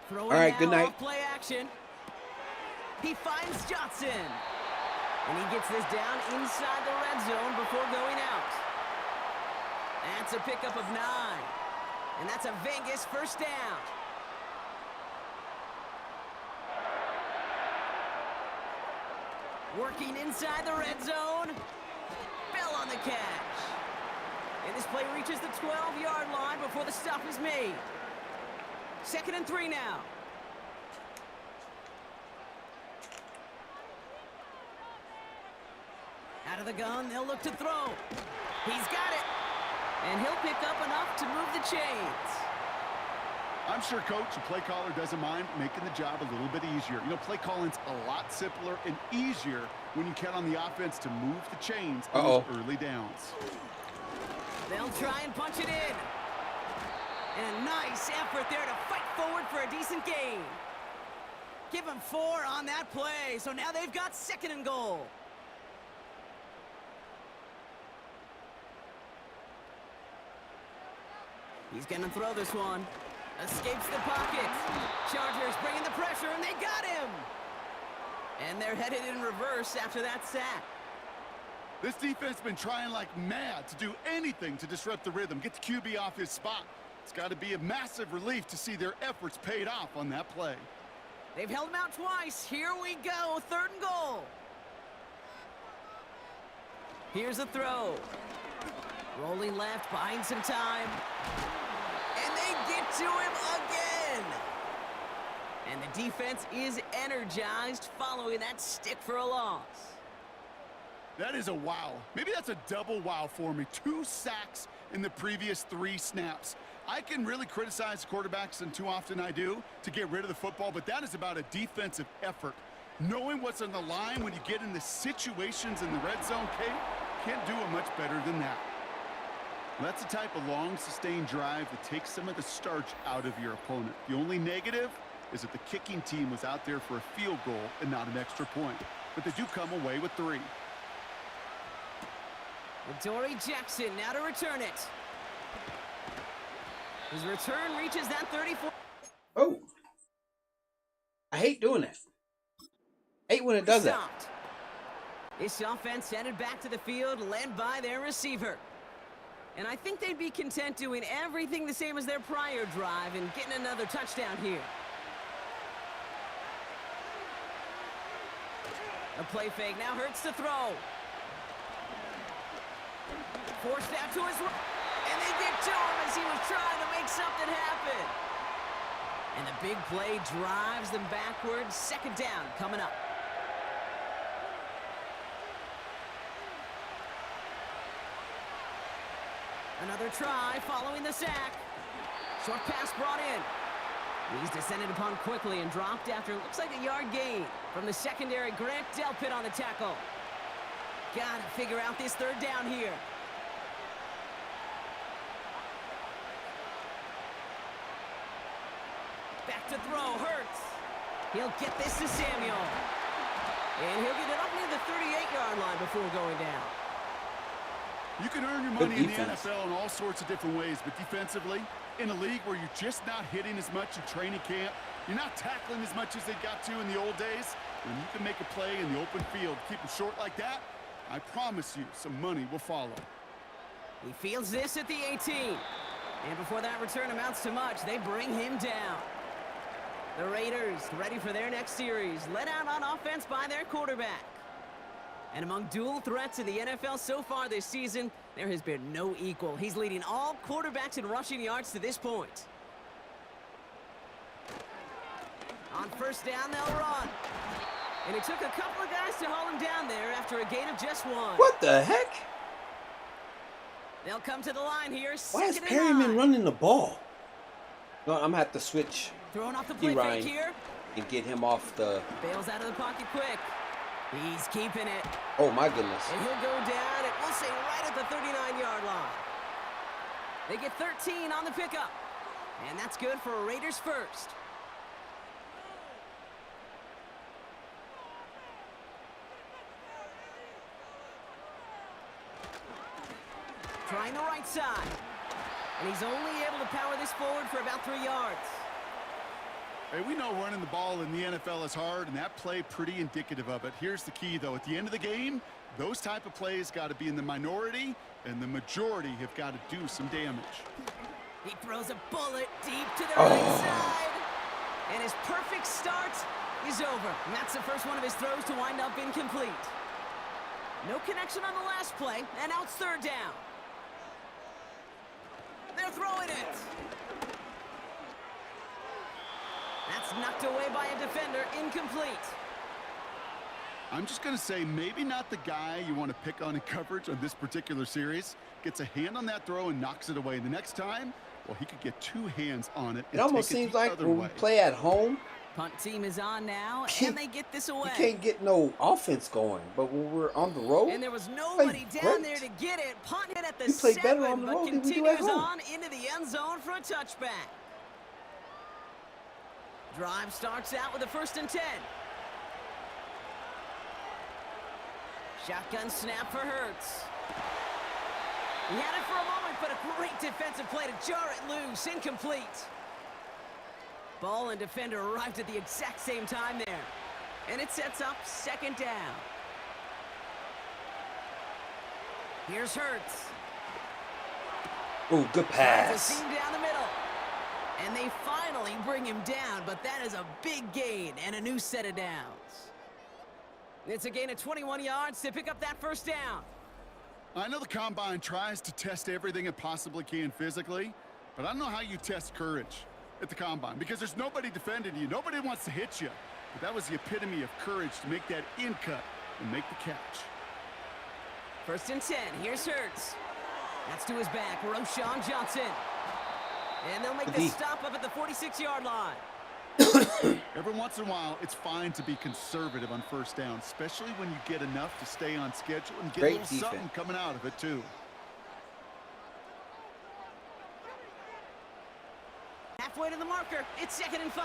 Throwing All right, now good night. off play action. He finds Johnson. And he gets this down inside the red zone before going out. That's a pickup of 9. And that's a Vegas first down. Working inside the red zone. Bell on the catch. And this play reaches the 12-yard line before the stop is made. 2nd and 3 now. Out of the gun, they'll look to throw. He's got it. And he'll pick up enough to move the chains. I'm sure coach and play caller doesn't mind making the job a little bit easier. You know, play calling's a lot simpler and easier when you count on the offense to move the chains on those early downs. They'll try and punch it in. And a nice effort there to fight forward for a decent gain. Give him 4 on that play. So now they've got 2nd and goal. He's going to throw this one. Escapes the pocket. Chargers bringing the pressure, and they got him. And they're headed in reverse after that sack. This defense has been trying like mad to do anything to disrupt the rhythm, get the QB off his spot. It's got to be a massive relief to see their efforts paid off on that play. They've held him out twice. Here we go. 3rd and goal. Here's a throw. Rolling left, buying some time. And they get to him again. And the defense is energized following that stick for a loss. That is a wow. Maybe that's a double wow for me. 2 sacks in the previous 3 snaps. I can really criticize quarterbacks, and too often I do, to get rid of the football, but that is about a defensive effort. Knowing what's on the line when you get in the situations in the red zone, can't do it much better than that. That's the type of long, sustained drive that takes some of the starch out of your opponent. The only negative is that the kicking team was out there for a field goal and not an extra point. But they do come away with 3. Dory Jackson now to return it. His return reaches that 34. Oh. I hate doing that. I hate when it does that. This offense headed back to the field, led by their receiver. And I think they'd be content doing everything the same as their prior drive and getting another touchdown here. A play fake now hurts to throw. Forced out to his right. And they get to him as he was trying to make something happen. And the big play drives them backwards. 2nd down coming up. Another try following the sack. Short pass brought in. He's descended upon quickly and dropped after it looks like a yard gain from the secondary. Grant Delpit on the tackle. Got to figure out this 3rd down here. Back to throw, Hurts. He'll get this to Samuel. And he'll get it up near the 38-yard line before going down. You can earn your money in the NFL in all sorts of different ways, but defensively, in a league where you're just not hitting as much in training camp, you're not tackling as much as they got to in the old days, when you can make a play in the open field, keep it short like that, I promise you some money will follow. He fields this at the 18. And before that return amounts to much, they bring him down. The Raiders ready for their next series, led out on offense by their quarterback. And among dual threats in the NFL so far this season, there has been no equal. He's leading all quarterbacks in rushing yards to this point. On 1st down, they'll run. And it took a couple of guys to haul him down there after a gain of just 1. What the heck? They'll come to the line here. Why is Perryman running the ball? No, I'm going to have to switch Throwing off the play fake here. And get him off the... Bails out of the pocket quick. He's keeping it. Oh, my goodness. And he'll go down, and we'll say right at the 39-yard line. They get 13 on the pickup. And that's good for a Raiders first. Trying the right side. And he's only able to power this forward for about 3 yards. Hey, we know running the ball in the NFL is hard, and that play pretty indicative of it. Here's the key, though. At the end of the game, those type of plays got to be in the minority, and the majority have got to do some damage. He throws a bullet deep to the right side. And his perfect start is over. And that's the first one of his throws to wind up incomplete. No connection on the last play, and now it's third down. They're throwing it. That's knocked away by a defender, incomplete. I'm just going to say maybe not the guy you want to pick on in coverage on this particular series. Gets a hand on that throw and knocks it away. The next time, well, he could get two hands on it. It almost seems like when we play at home, punt team is on now, and they get this away. you can't get no offense going. But when we're on the road, and there was nobody down there to get it. Punt it at the 7, play better on the road but than we do at continues home. on into the end zone for a touchback. Drive starts out with a 1st and 10. Shotgun snap for Hurts. He had it for a moment, but a great defensive play to jar it loose. Incomplete. Ball and defender arrived at the exact same time there. And it sets up 2nd down. Here's Hurts. ooh, good Finds a pass. seam down the middle. And they finally bring him down, but that is a big gain and a new set of downs. It's a gain of 21 yards to pick up that 1st down. I know the Combine tries to test everything it possibly can physically, but I don't know how you test courage at the Combine because there's nobody defending you. Nobody wants to hit you. But that was the epitome of courage to make that in cut and make the catch. 1st and 10. Here's Hurts. That's to his back, Roshan Johnson. And they'll make the stop up at the 46-yard line. Every once in a while, it's fine to be conservative on 1st down, especially when you get enough to stay on schedule and get a little something coming out of it, too. Halfway to the marker. It's 2nd and 5.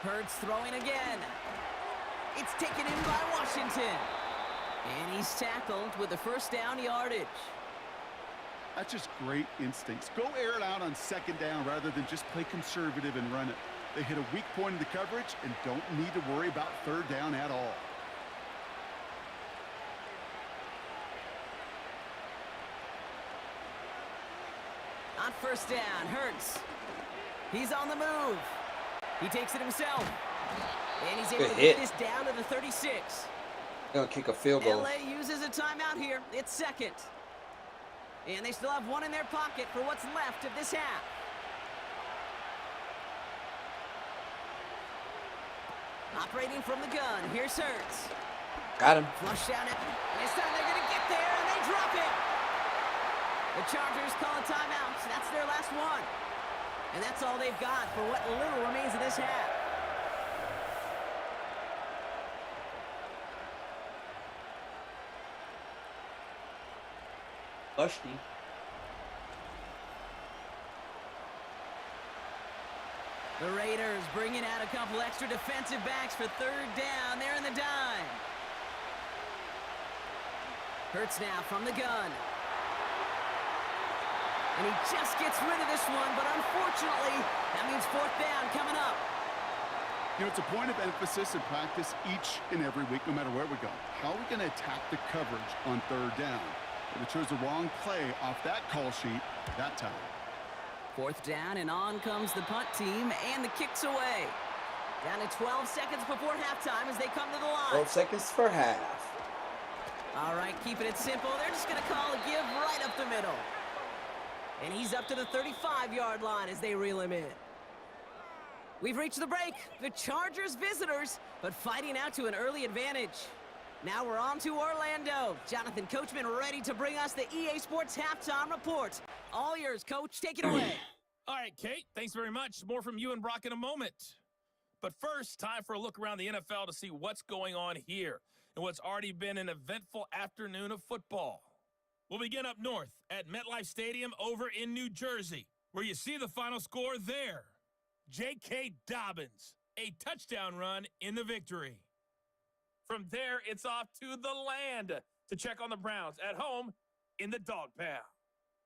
Hurts throwing again. It's taken in by Washington. And he's tackled with the 1st down yardage. That's just great instincts. Go air it out on 2nd down rather than just play conservative and run it. They hit a weak point in the coverage and don't need to worry about 3rd down at all. On 1st down, Hurts. He's on the move. He takes it himself. And he's able to get this down to the 36. Gonna kick a field goal. LA uses a timeout here. It's 2nd. And they still have one in their pocket for what's left of this half. Operating from the gun, here's Hurts. Got him. Flush down it. This time they're going to get there, and they drop it. The Chargers call a timeout. That's their last one. And that's all they've got for what little remains of this half. Lusty. The Raiders bringing out a couple extra defensive backs for 3rd down. They're in the dime. Hurts now from the gun. And he just gets rid of this one, but unfortunately, that means 4th down coming up. You know, it's a point of emphasis in practice each and every week, no matter where we go. How are we going to attack the coverage on 3rd down? They chose the wrong play off that call sheet that time. 4th down, and on comes the punt team, and the kick's away. Down to 12 seconds before halftime as they come to the line. 12 seconds for half. All right, keeping it simple. They're just going to call a give right up the middle. And he's up to the 35-yard line as they reel him in. We've reached the break. The Chargers visitors, but fighting out to an early advantage. Now we're on to Orlando. Jonathan Coachman ready to bring us the EA Sports Halftime Report. All yours, Coach. Take it away. All right, Kate, thanks very much. More from you and Brock in a moment. But first, time for a look around the NFL to see what's going on here and what's already been an eventful afternoon of football. We'll begin up north at MetLife Stadium over in New Jersey, where you see the final score there. J.K. Dobbins, a touchdown run in the victory. From there, it's off to the land to check on the Browns at home in the dog pound.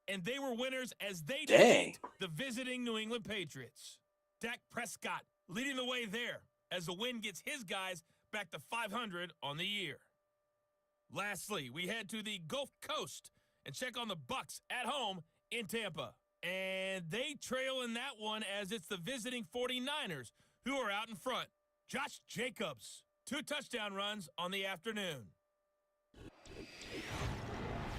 and they were winners as they Dang. defeat the visiting New England Patriots. Dak Prescott leading the way there as the win gets his guys back to 500 on the year. Lastly, we head to the Gulf Coast and check on the Bucs at home in Tampa. And they trail in that one as it's the visiting 49ers who are out in front. Josh Jacobs, 2 touchdown runs on the afternoon.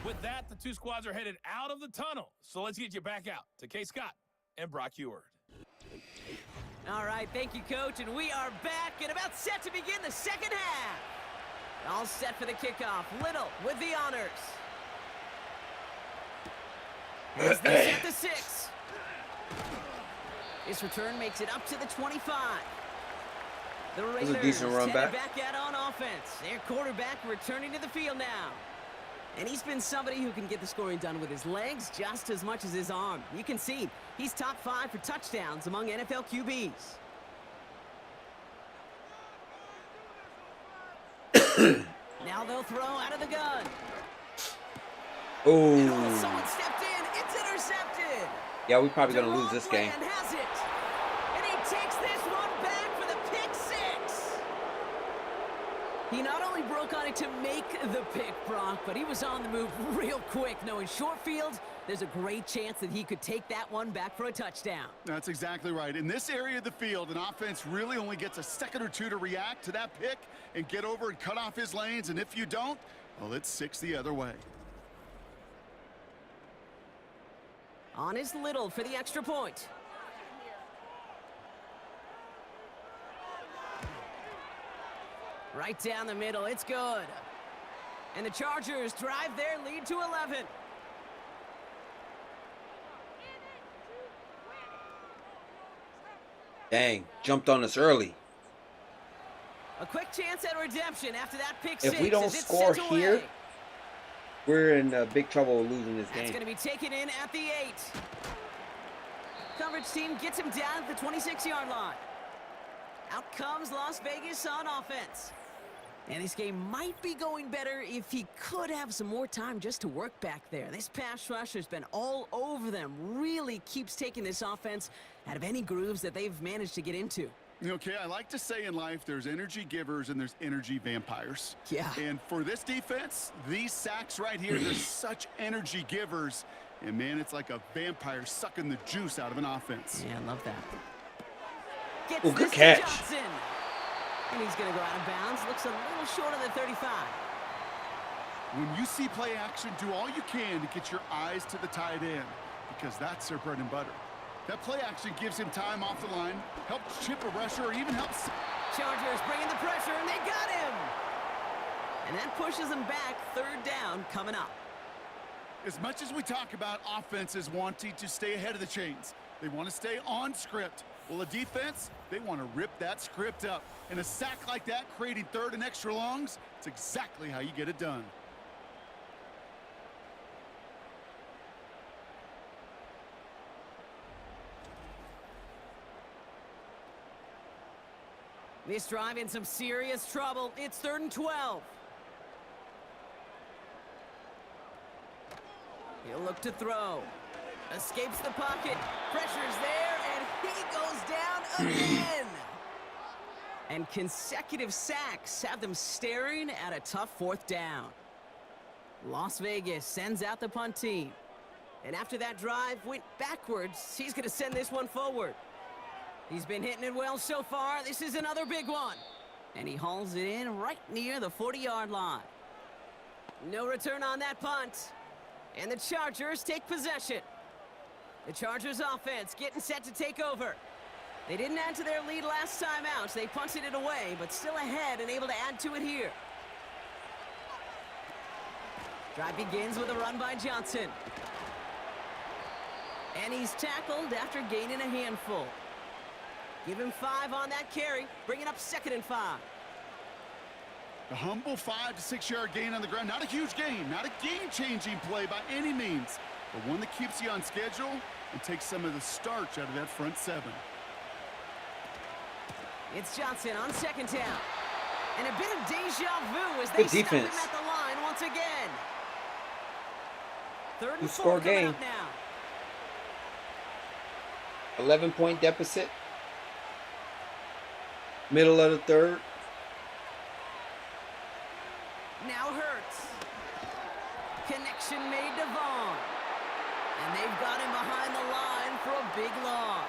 With that, the 2 squads are headed out of the tunnel. So let's get you back out to Kay Scott and Brock Eward. All right, thank you, Coach, and we are back and about set to begin the second half. All set for the kickoff. Little with the honors. As they set the 6. This return makes it up to the 25. The Raiders a decent run back. back out on offense. Their quarterback returning to the field now. And he's been somebody who can get the scoring done with his legs just as much as his arm. You can see he's top 5 for touchdowns among NFL QBs. Now they'll throw out of the gun. Oh. Someone stepped in. It's intercepted. Yeah, we're probably going to lose this game. And has it. And he takes this one back for the pick 6. He not only broke on it to make the pick, Brock, but he was on the move real quick, knowing short field, there's a great chance that he could take that one back for a touchdown. That's exactly right. In this area of the field, an offense really only gets a second or 2 to react to that pick and get over and cut off his lanes. And if you don't, well, it's 6 the other way. On is Little for the extra point. Right down the middle, it's good. And the Chargers drive their lead to 11. Dang, jumped on us early. A quick chance at redemption after that pick 6. If we don't score here, we're in big trouble losing this game. That's going to be taken in at the 8. Coverage team gets him down at the 26-yard line. Out comes Las Vegas on offense. And this game might be going better if he could have some more time just to work back there. This pass rush has been all over them. Really keeps taking this offense out of any grooves that they've managed to get into. Okay, I like to say in life there's energy givers and there's energy vampires. Yeah. And for this defense, these sacks right here, they're such energy givers. And, man, it's like a vampire sucking the juice out of an offense. Yeah, I love that. Gets Oh, good this to catch. Johnson. And he's going to go out of bounds. Looks a little short of the 35. When you see play action, do all you can to get your eyes to the tight end because that's their bread and butter. That play action gives him time off the line, helps chip a rusher, or even helps. Chargers bringing the pressure, and they got him. And that pushes them back. 3rd down coming up. As much as we talk about offenses wanting to stay ahead of the chains, they want to stay on script. Well, a defense, they want to rip that script up. And a sack like that, creating 3rd and extra longs, it's exactly how you get it done. This drive in some serious trouble. It's 3rd and 12. He'll look to throw. Escapes the pocket. Pressure's there, and he goes down again. And consecutive sacks have them staring at a tough 4th down. Las Vegas sends out the punt team. And after that drive went backwards, he's going to send this one forward. He's been hitting it well so far. This is another big one. And he hauls it in right near the 40-yard line. No return on that punt. And the Chargers take possession. The Chargers offense getting set to take over. They didn't add to their lead last time out. They punted it away, but still ahead and able to add to it here. Drive begins with a run by Johnson. And he's tackled after gaining a handful. Give him 5 on that carry, bringing up 2nd and 5. A humble 5 to 6 yard gain on the ground. Not a huge gain, not a game-changing play by any means, but one that keeps you on schedule and takes some of the starch out of that front 7. It's Johnson on 2nd down. And a bit of deja vu as they stop him at the line once again. Third and 4 Two-score coming game. up now. 11-point deficit. Middle of the third. Now Hurts. Connection made to Vaughn. And they've got him behind the line for a big loss.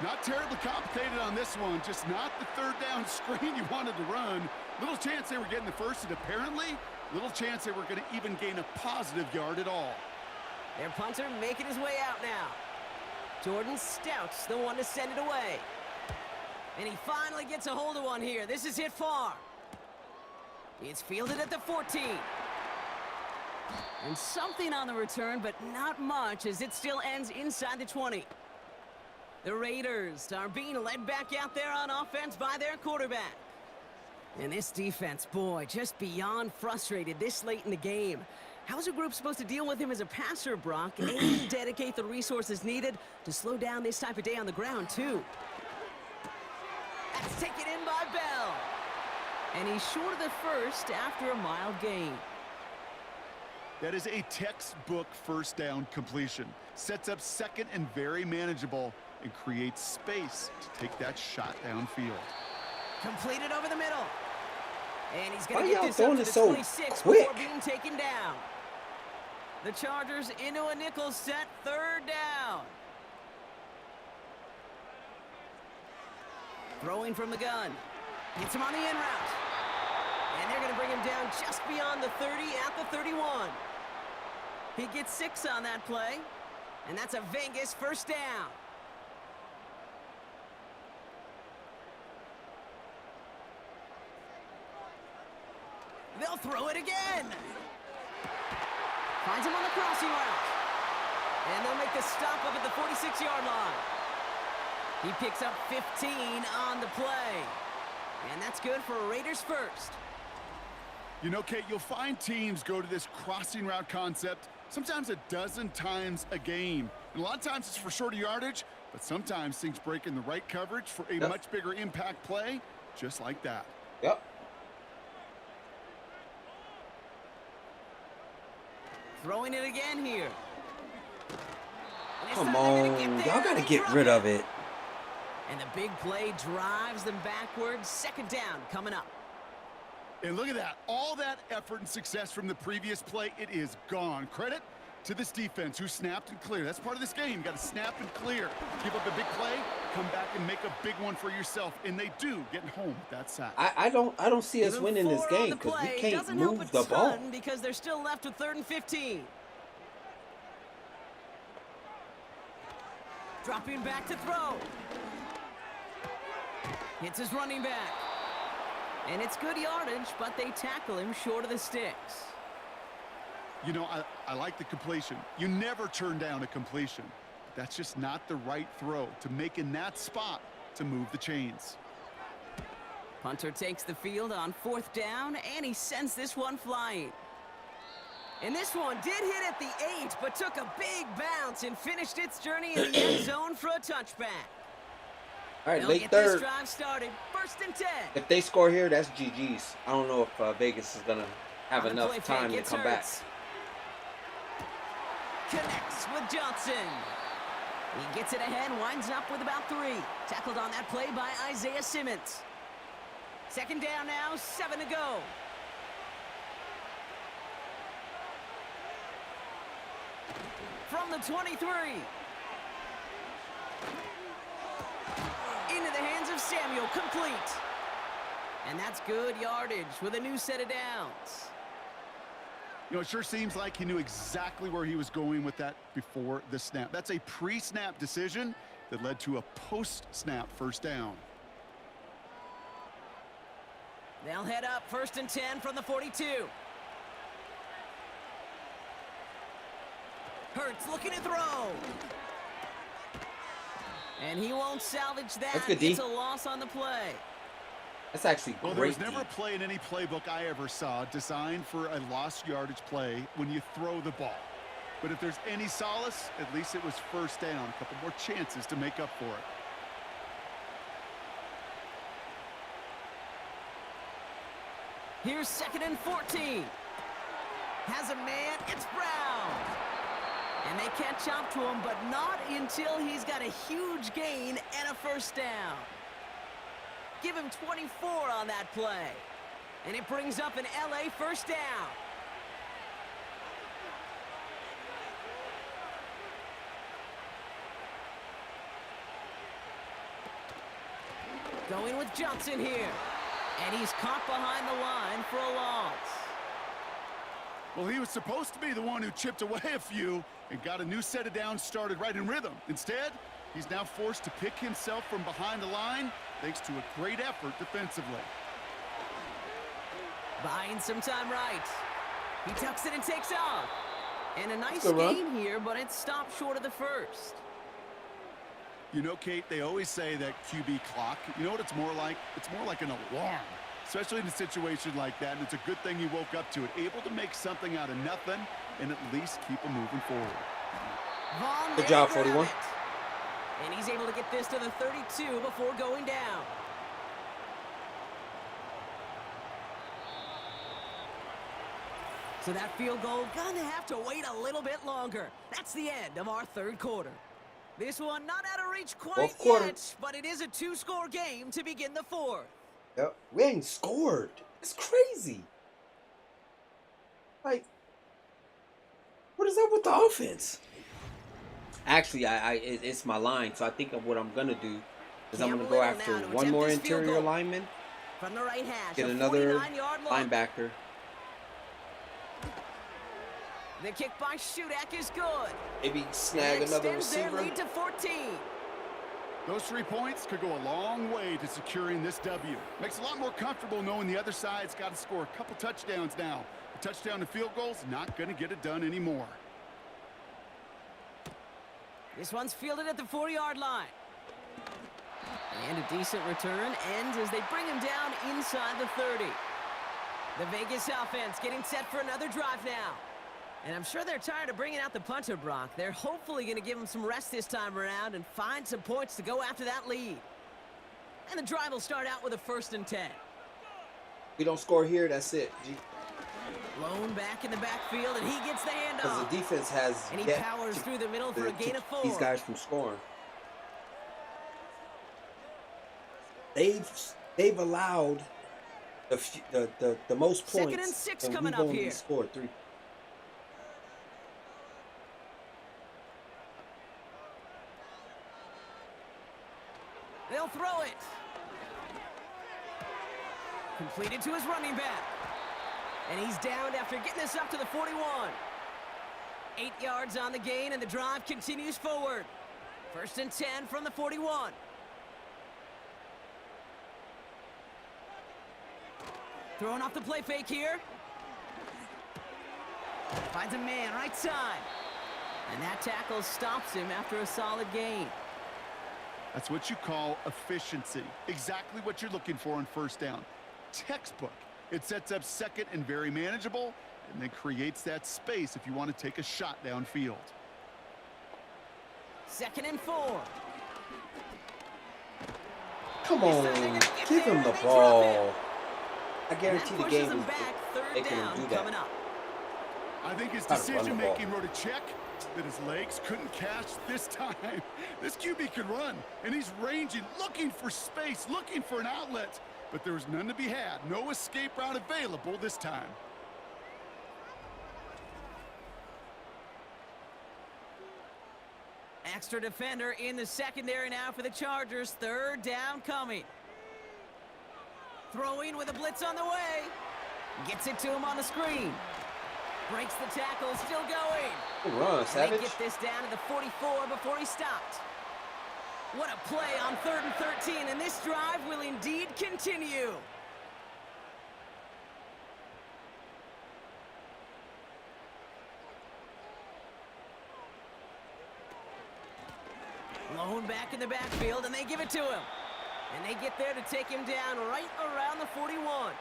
Not terribly complicated on this one, just not the third down screen you wanted to run. Little chance they were getting the first, and apparently, little chance they were going to even gain a positive yard at all. Their punter making his way out now. Jordan Stout's the one to send it away. And he finally gets a hold of one here. This is hit far. It's fielded at the 14. And something on the return, but not much, as it still ends inside the 20. The Raiders are being led back out there on offense by their quarterback. And this defense, boy, just beyond frustrated this late in the game. How's a group supposed to deal with him as a passer, Brock, and dedicate the resources needed to slow down this type of day on the ground, too? That's taken in by Bell. And he's short of the first after a mild gain. That is a textbook first down completion. Sets up second and very manageable, and creates space to take that shot downfield. Completed over the middle. And he's going Why to get y'all this up throwing to it the so 26 quick? before being taken down. The Chargers into a nickel set, third down. Throwing from the gun. Gets him on the in route. And they're going to bring him down just beyond the 30 at the 31. He gets 6 on that play. And that's a Vegas first down. They'll throw it again. Finds him on the crossing route. And they'll make the stop up at the 46-yard line. He picks up 15 on the play. And that's good for Raiders first. You know, Kate, you'll find teams go to this crossing route concept sometimes a dozen times a game. And a lot of times it's for shorter yardage, but sometimes things break in the right coverage for a much bigger impact play, just like that. Yep. Throwing it again here. Come on, y'all gotta get rid of it. And the big play drives them backwards. Second down coming up. And look at that. All that effort and success from the previous play, it is gone. Credit to this defense who snapped and cleared. That's part of this game. You got to snap and clear. Give up a big play, come back and make a big one for yourself. And they do, getting home with that sack. I don't see us winning this game because we can't move the ball. Because they're still left with 3rd and 15. Dropping back to throw. Hits his running back. And it's good yardage, but they tackle him short of the sticks. You know, I like the completion. You never turn down a completion. That's just not the right throw to make in that spot to move the chains. Punter takes the field on 4th down, and he sends this one flying. And this one did hit at the 8, but took a big bounce and finished its journey in the end zone for a touchback. All right, They'll late get third. this drive started. 1st and 10. If they score here, that's GG's. I don't know if Vegas is gonna have On the enough play time to fake, come back. Hurts. Connects with Johnson. He gets it ahead, winds up with about 3. Tackled on that play by Isaiah Simmons. 2nd down now, 7 to go. From the 23. Into the hands of Samuel, complete. And that's good yardage with a new set of downs. You know, it sure seems like he knew exactly where he was going with that before the snap. That's a pre-snap decision that led to a post-snap first down. They'll head up 1st and 10 from the 42. Hurts looking to throw. And he won't salvage that. That's good, D. It's a loss on the play. That's actually Well, great. there's never a play in any playbook I ever saw designed for a lost yardage play when you throw the ball. But if there's any solace, at least it was first down. A couple more chances to make up for it. Here's 2nd and 14. Has a man. It's Brown. And they catch up to him, but not until he's got a huge gain and a first down. Give him 24 on that play. And it brings up an LA first down. Going with Johnson here. And he's caught behind the line for a loss. Well, he was supposed to be the one who chipped away a few and got a new set of downs started right in rhythm. Instead, he's now forced to pick himself from behind the line thanks to a great effort defensively. Buying some time right. He tucks it and takes off. And a nice Good run. gain here, but it stopped short of the first. You know, Kate, they always say that QB clock, you know what it's more like? It's more like an alarm, especially in a situation like that, and it's a good thing he woke up to it, able to make something out of nothing and at least keep him moving forward. Vaughn Good job, there to 41. grab it. And he's able to get this to the 32 before going down. So that field goal gonna have to wait a little bit longer. That's the end of our third quarter. This one not out of reach quite Fourth quarter. yet, but it is a two-score game to begin the fourth. Yep. We ain't scored. It's crazy. Like, what is up with the offense? Actually, it's my line, so I think of what I'm gonna do is I'm gonna go after one more interior lineman, From the right hash, get a another 49-yard look. linebacker. The kick by Shudak is good. Maybe snag And another extends their receiver. lead to 14. Those 3 points could go a long way to securing this W. Makes it a lot more comfortable knowing the other side's got to score a couple touchdowns now. A touchdown and field goal's not going to get it done anymore. This one's fielded at the 4-yard line. And a decent return ends as they bring him down inside the 30. The Vegas offense getting set for another drive now. And I'm sure they're tired of bringing out the punter, Brock. They're hopefully going to give him some rest this time around and find some points to go after that lead. And the drive will start out with a 1st and 10. We don't score here, that's it. Lone back in the backfield, and he gets the Because handoff. the defense has And he yet powers to- through the middle for a gain of 4. these guys from scoring. They've allowed the most points. 2nd and 6 and coming we've up only here. scored 3. They'll throw it. Completed to his running back. And he's downed after getting this up to the 41. 8 yards on the gain, and the drive continues forward. 1st and 10 from the 41. Throwing off the play fake here. Finds a man right side. And that tackle stops him after a solid gain. That's what you call efficiency. Exactly what you're looking for on 1st down. Textbook. It sets up 2nd and very manageable, and then creates that space if you want to take a shot downfield. 2nd and 4. Come on, give him the ball. I guarantee the game is making him do that. Up. I think his Gotta run the decision-making wrote a check that his legs couldn't catch this time. This QB can run, and he's ranging, looking for space, looking for an outlet. But there was none to be had. No escape route available this time. Extra defender in the secondary now for the Chargers. 3rd down coming. Throwing with a blitz on the way. Gets it to him on the screen. Breaks the tackle, still going. Good run, And Savage. they get this down to the 44 before he stopped. What a play on 3rd and 13, and this drive will indeed continue. Lone back in the backfield, and they give it to him. And they get there to take him down right around the 41.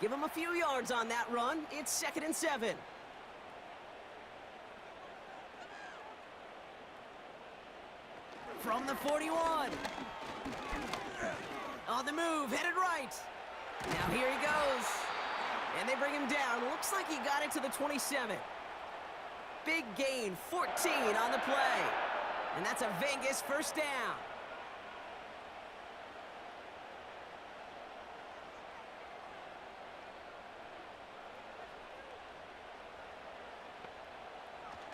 Give him a few yards on that run. It's 2nd and 7. From the 41. On the move, headed right. Now here he goes. And they bring him down. Looks like he got it to the 27. Big gain, 14 on the play. And that's a Vegas first down.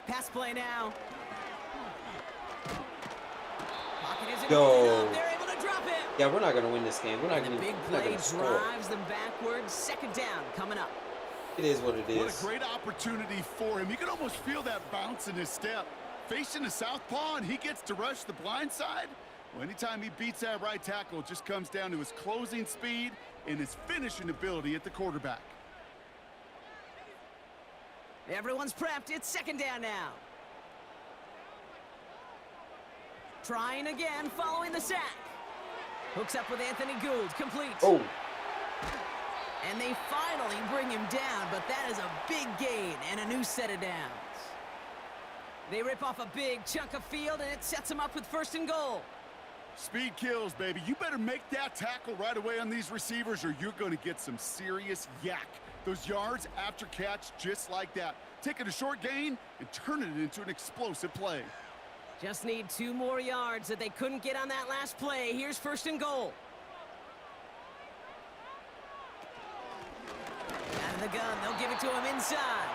Pass play now. Pocket isn't good enough. They're able to drop him. Yeah, we're not going to win this game. We're not going The big play drives them backwards. Second down coming up. It is what it is. What a great opportunity for him. You can almost feel that bounce in his step. Facing the southpaw, and he gets to rush the blind side. Well, anytime he beats that right tackle, it just comes down to his closing speed and his finishing ability at the quarterback. Everyone's prepped. It's second down now. Trying again, following the sack. Hooks up with Anthony Gould, complete. Oh. And they finally bring him down, but that is a big gain and a new set of downs. They rip off a big chunk of field, and it sets them up with first and goal. Speed kills, baby. You better make that tackle right away on these receivers, or you're going to get some serious yak. Those yards after catch just like that. Taking a short gain and turning it into an explosive play. Just need 2 more yards that they couldn't get on that last play. Here's first and goal. Out of the gun, they'll give it to him inside.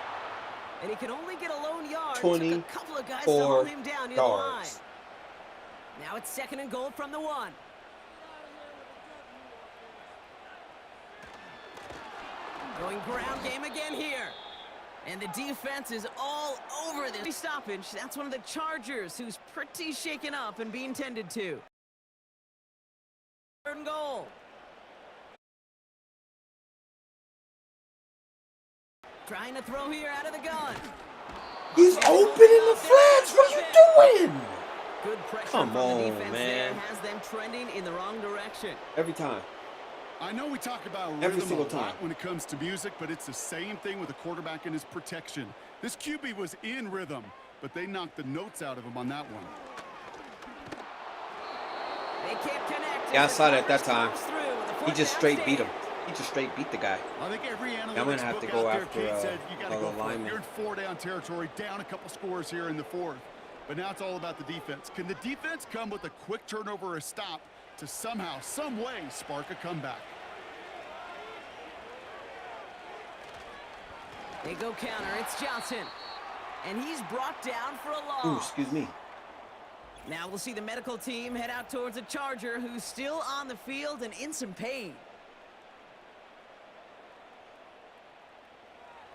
And he can only get a lone yard. Took a couple of guys to hold him down near the line. Now it's second and goal from the 1. Going ground game again here. And the defense is all over this stoppage. That's one of the Chargers who's pretty shaken up and being tended to. Third and goal. Trying to throw here out of the gun. He's open in the flats. What are you doing? Good pressure Come from on, the defense man. there has them trending in the wrong direction. Every time. I know we talk about Every rhythm single a time lot when it comes to music, but it's the same thing with a quarterback and his protection. This QB was in rhythm, but they knocked the notes out of him on that one. They can't connect. Yeah, I saw that time. He just straight beat him. him. He just straight beat the guy. I think every analytics I'm gonna have book to go out there, after Kate, said you got to go for it. lineman. You're in 4-down territory, down a couple scores here in the 4th. But now it's all about the defense. Can the defense come with a quick turnover or a stop to somehow, some way, spark a comeback? They go counter. It's Johnson. And he's brought down for a loss. Ooh, excuse me. Now we'll see the medical team head out towards a Charger who's still on the field and in some pain.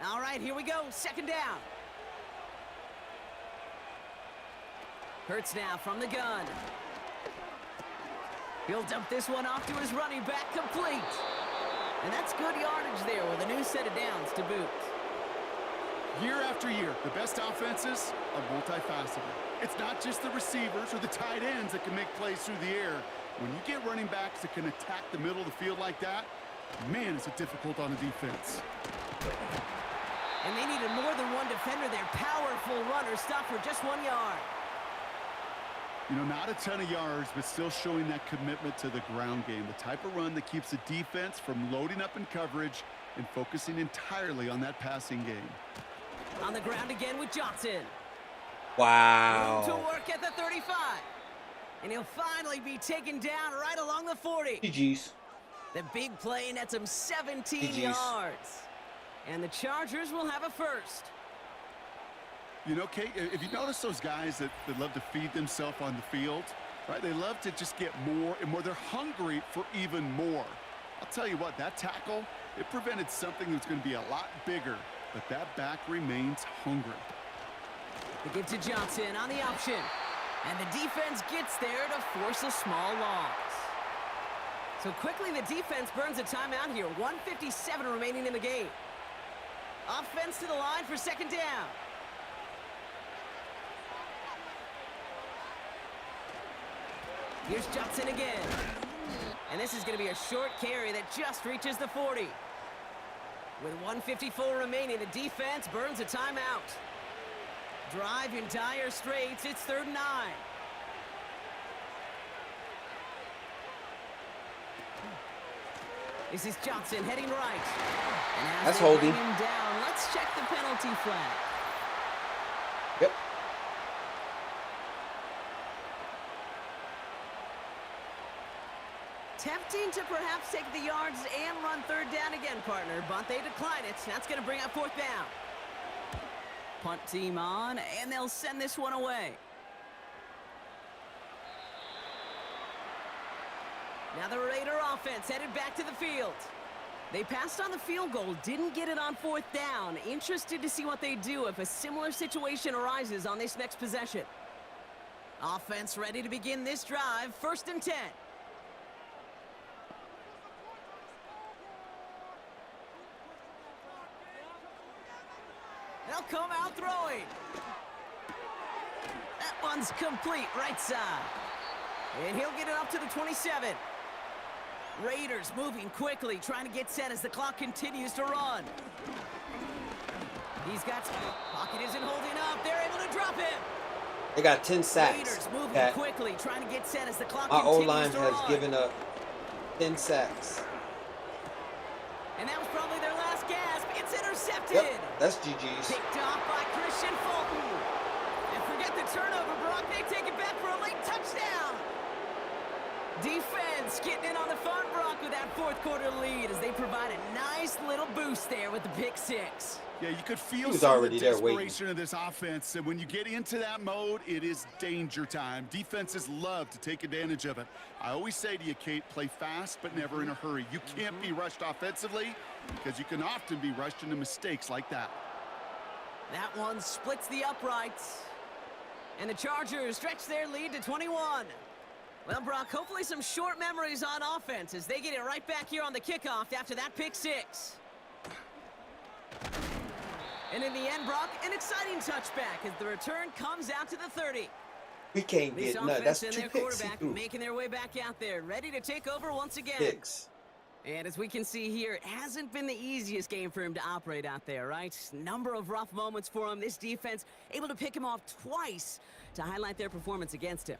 All right, here we go. Second down. Hurts now from the gun. He'll dump this one off to his running back, complete. And that's good yardage there with a new set of downs to boot. Year after year, the best offenses are multifaceted. It's not just the receivers or the tight ends that can make plays through the air. When you get running backs that can attack the middle of the field like that, man, is it difficult on the defense. And they needed more than one defender there. Powerful runner, stop for just 1 yard. You know, not a ton of yards, but still showing that commitment to the ground game. The type of run that keeps the defense from loading up in coverage and focusing entirely on that passing game. On the ground again with Johnson. Wow. Room to work at the 35. And he'll finally be taken down right along the 40. GG's. The big play nets him 17 GG's. yards. And the Chargers will have a first. You know, Kate, if you notice those guys that love to feed themselves on the field, right? They love to just get more and more. They're hungry for even more. I'll tell you what, that tackle, it prevented something that's going to be a lot bigger, but that back remains hungry. They give to Johnson on the option. And the defense gets there to force a small loss. So quickly the defense burns a timeout here. 1:57 remaining in the game. Offense to the line for second down. Here's Johnson again. And this is going to be a short carry that just reaches the 40. With 1:54 remaining, the defense burns a timeout. Drive in dire straits. It's 3rd and 9. This is Johnson heading right. And as That's they holding. bring him down, let's check the penalty flag. Yep. Tempting to perhaps take the yards and run third down again, partner, but they decline it. That's going to bring up fourth down. Punt team on, and they'll send this one away. Now the Raider offense headed back to the field. They passed on the field goal, didn't get it on fourth down. Interested to see what they do if a similar situation arises on this next possession. Offense ready to begin this drive, 1st and 10. They'll come out throwing. That one's complete, right side. And he'll get it up to the 27. Raiders moving quickly, trying to get set as the clock continues to run. He's got... Pocket isn't holding up. They're able to drop him. They got 10 sacks. Raiders moving Pat. quickly, trying to get set as the clock Our continues O-line to has run. given up 10 sacks. And that was probably their last gasp. It's intercepted. Yep, that's GG's. Picked off by Christian Fulton. And forget the turnover, Brock. They take it back for a late touchdown. Defense getting in on the fun, Brock, with that fourth quarter lead as they provide a nice little boost there with the pick six. Yeah, you could feel was some of already the there waiting. desperation of this offense. And when you get into that mode, it is danger time. Defenses love to take advantage of it. I always say to you, Kate, play fast, but never in a hurry. You can't be rushed offensively because you can often be rushed into mistakes like that. That one splits the uprights. And the Chargers stretch their lead to 21. Well, Brock, hopefully some short memories on offense as they get it right back here on the kickoff after that pick six. And in the end, Brock, an exciting touchback as the return comes out to the 30. We can't This get nothing. That's offense 2 and their picks. he quarterback threw. making their way back out there, ready to take over once again. Picks. And as we can see here, it hasn't been the easiest game for him to operate out there, right? Number of rough moments for him. This defense able to pick him off twice to highlight their performance against him.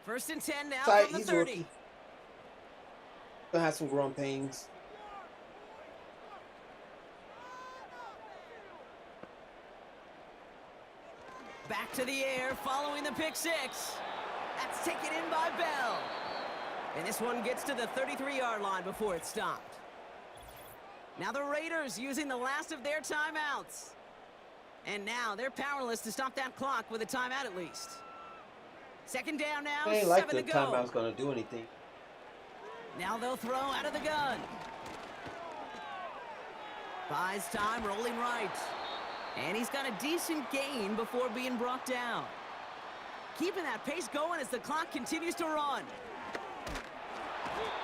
1st and 10 now Tight, from the he's 30. rookie. Gonna have some growing pains. Back to the air following the pick six. That's taken in by Bell. And this one gets to the 33-yard line before it's stopped. Now the Raiders using the last of their timeouts. And now they're powerless to stop that clock with a timeout at least. 2nd down now, It ain't like 7 the to go. timeout's gonna do anything. Now they'll throw out of the gun. Buys time, rolling right. And he's got a decent gain before being brought down. Keeping that pace going as the clock continues to run.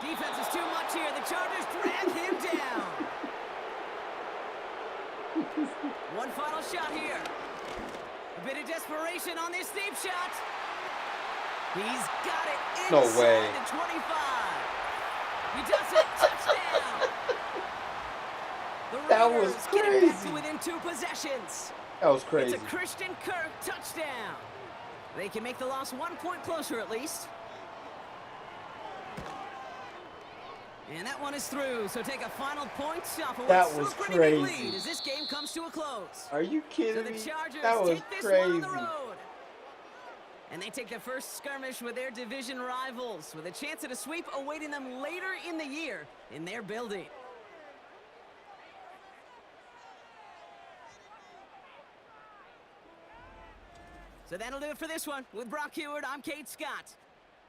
Defense is too much here. The Chargers drag him down. One final shot here. A bit of desperation on this deep shot. He's got it No inside way. the 25. He does it. Touchdown. The That Raiders was get it back crazy. to within 2 possessions. That was crazy. It's a Christian Kirk touchdown. They can make the loss 1 point closer at least. And that one is through, so take a final point off of That what's was still a pretty big crazy. lead as this game comes to a close. Are you So kidding the me? Chargers That was take this one on the crazy. road. And they take the first skirmish with their division rivals with a chance at a sweep awaiting them later in the year in their building. So that'll do it for this one. With Brock Heward, I'm Kate Scott.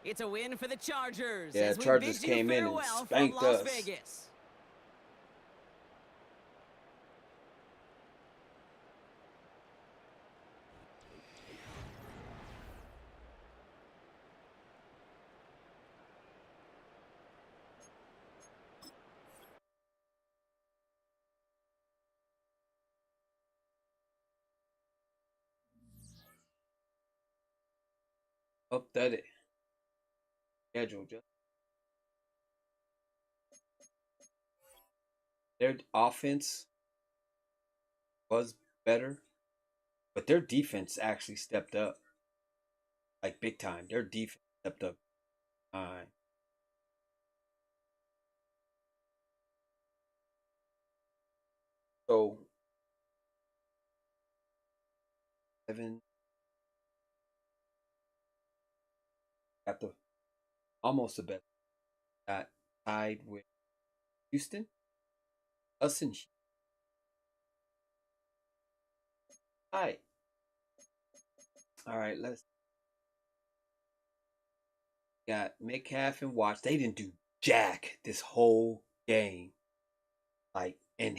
It's a win for the Chargers. Yeah, as we Chargers bid you came in and farewell spanked from Las us. Vegas. Updated schedule. Their offense was better, but their defense actually stepped up like big time. Their defense stepped up time. So 7 got the almost the best. Got tied with Houston. Us and all right, let's got Metcalf and Watts. They didn't do jack this whole game. Like, and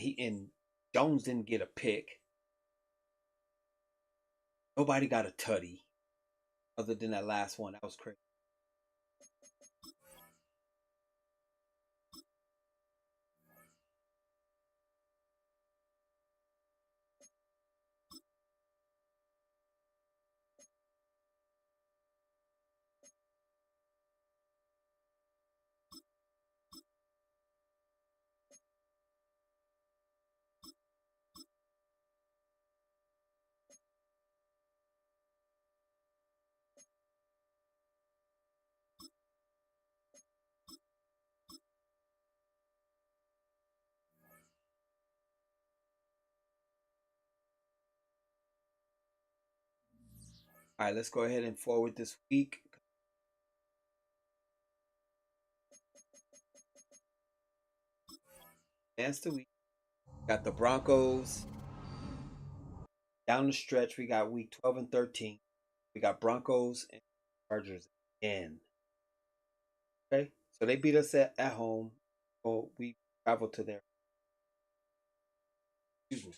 Jones didn't get a pick. Nobody got a tutty other than that last one. That was crazy. All right, let's go ahead and forward this week. Advance the week. Got the Broncos. Down the stretch, we got week 12 and 13. We got Broncos and Chargers again. Okay, so they beat us at home. So we traveled to their. Excuse me.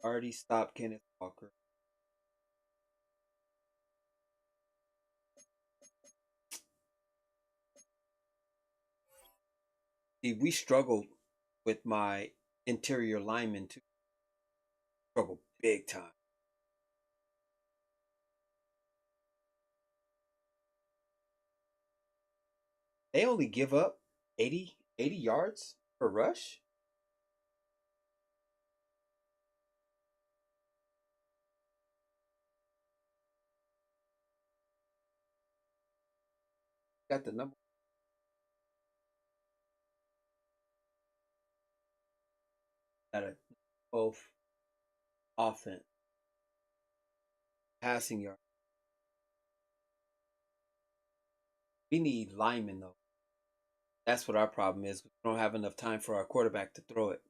Already stopped Kenneth Walker. See, we struggled with my interior linemen too. Struggled big time. They only give up 80 yards per rush. Got the number. Got a both offense, passing yard. We need linemen though. That's what our problem is. We don't have enough time for our quarterback to throw it.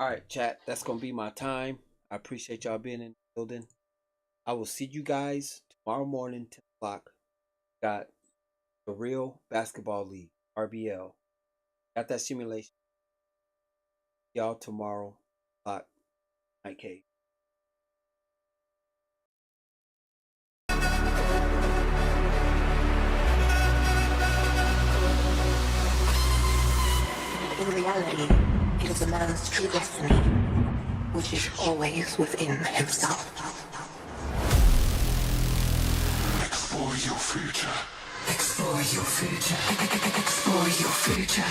All right, chat. That's gonna be my time. I appreciate y'all being in the building. I will see you guys tomorrow morning, 10 o'clock. Got the Real Basketball League, RBL. Got that simulation. Y'all tomorrow, night cave. In reality, it is a man's true destiny, which is always within himself. Explore your future. Explore your future. Explore your future.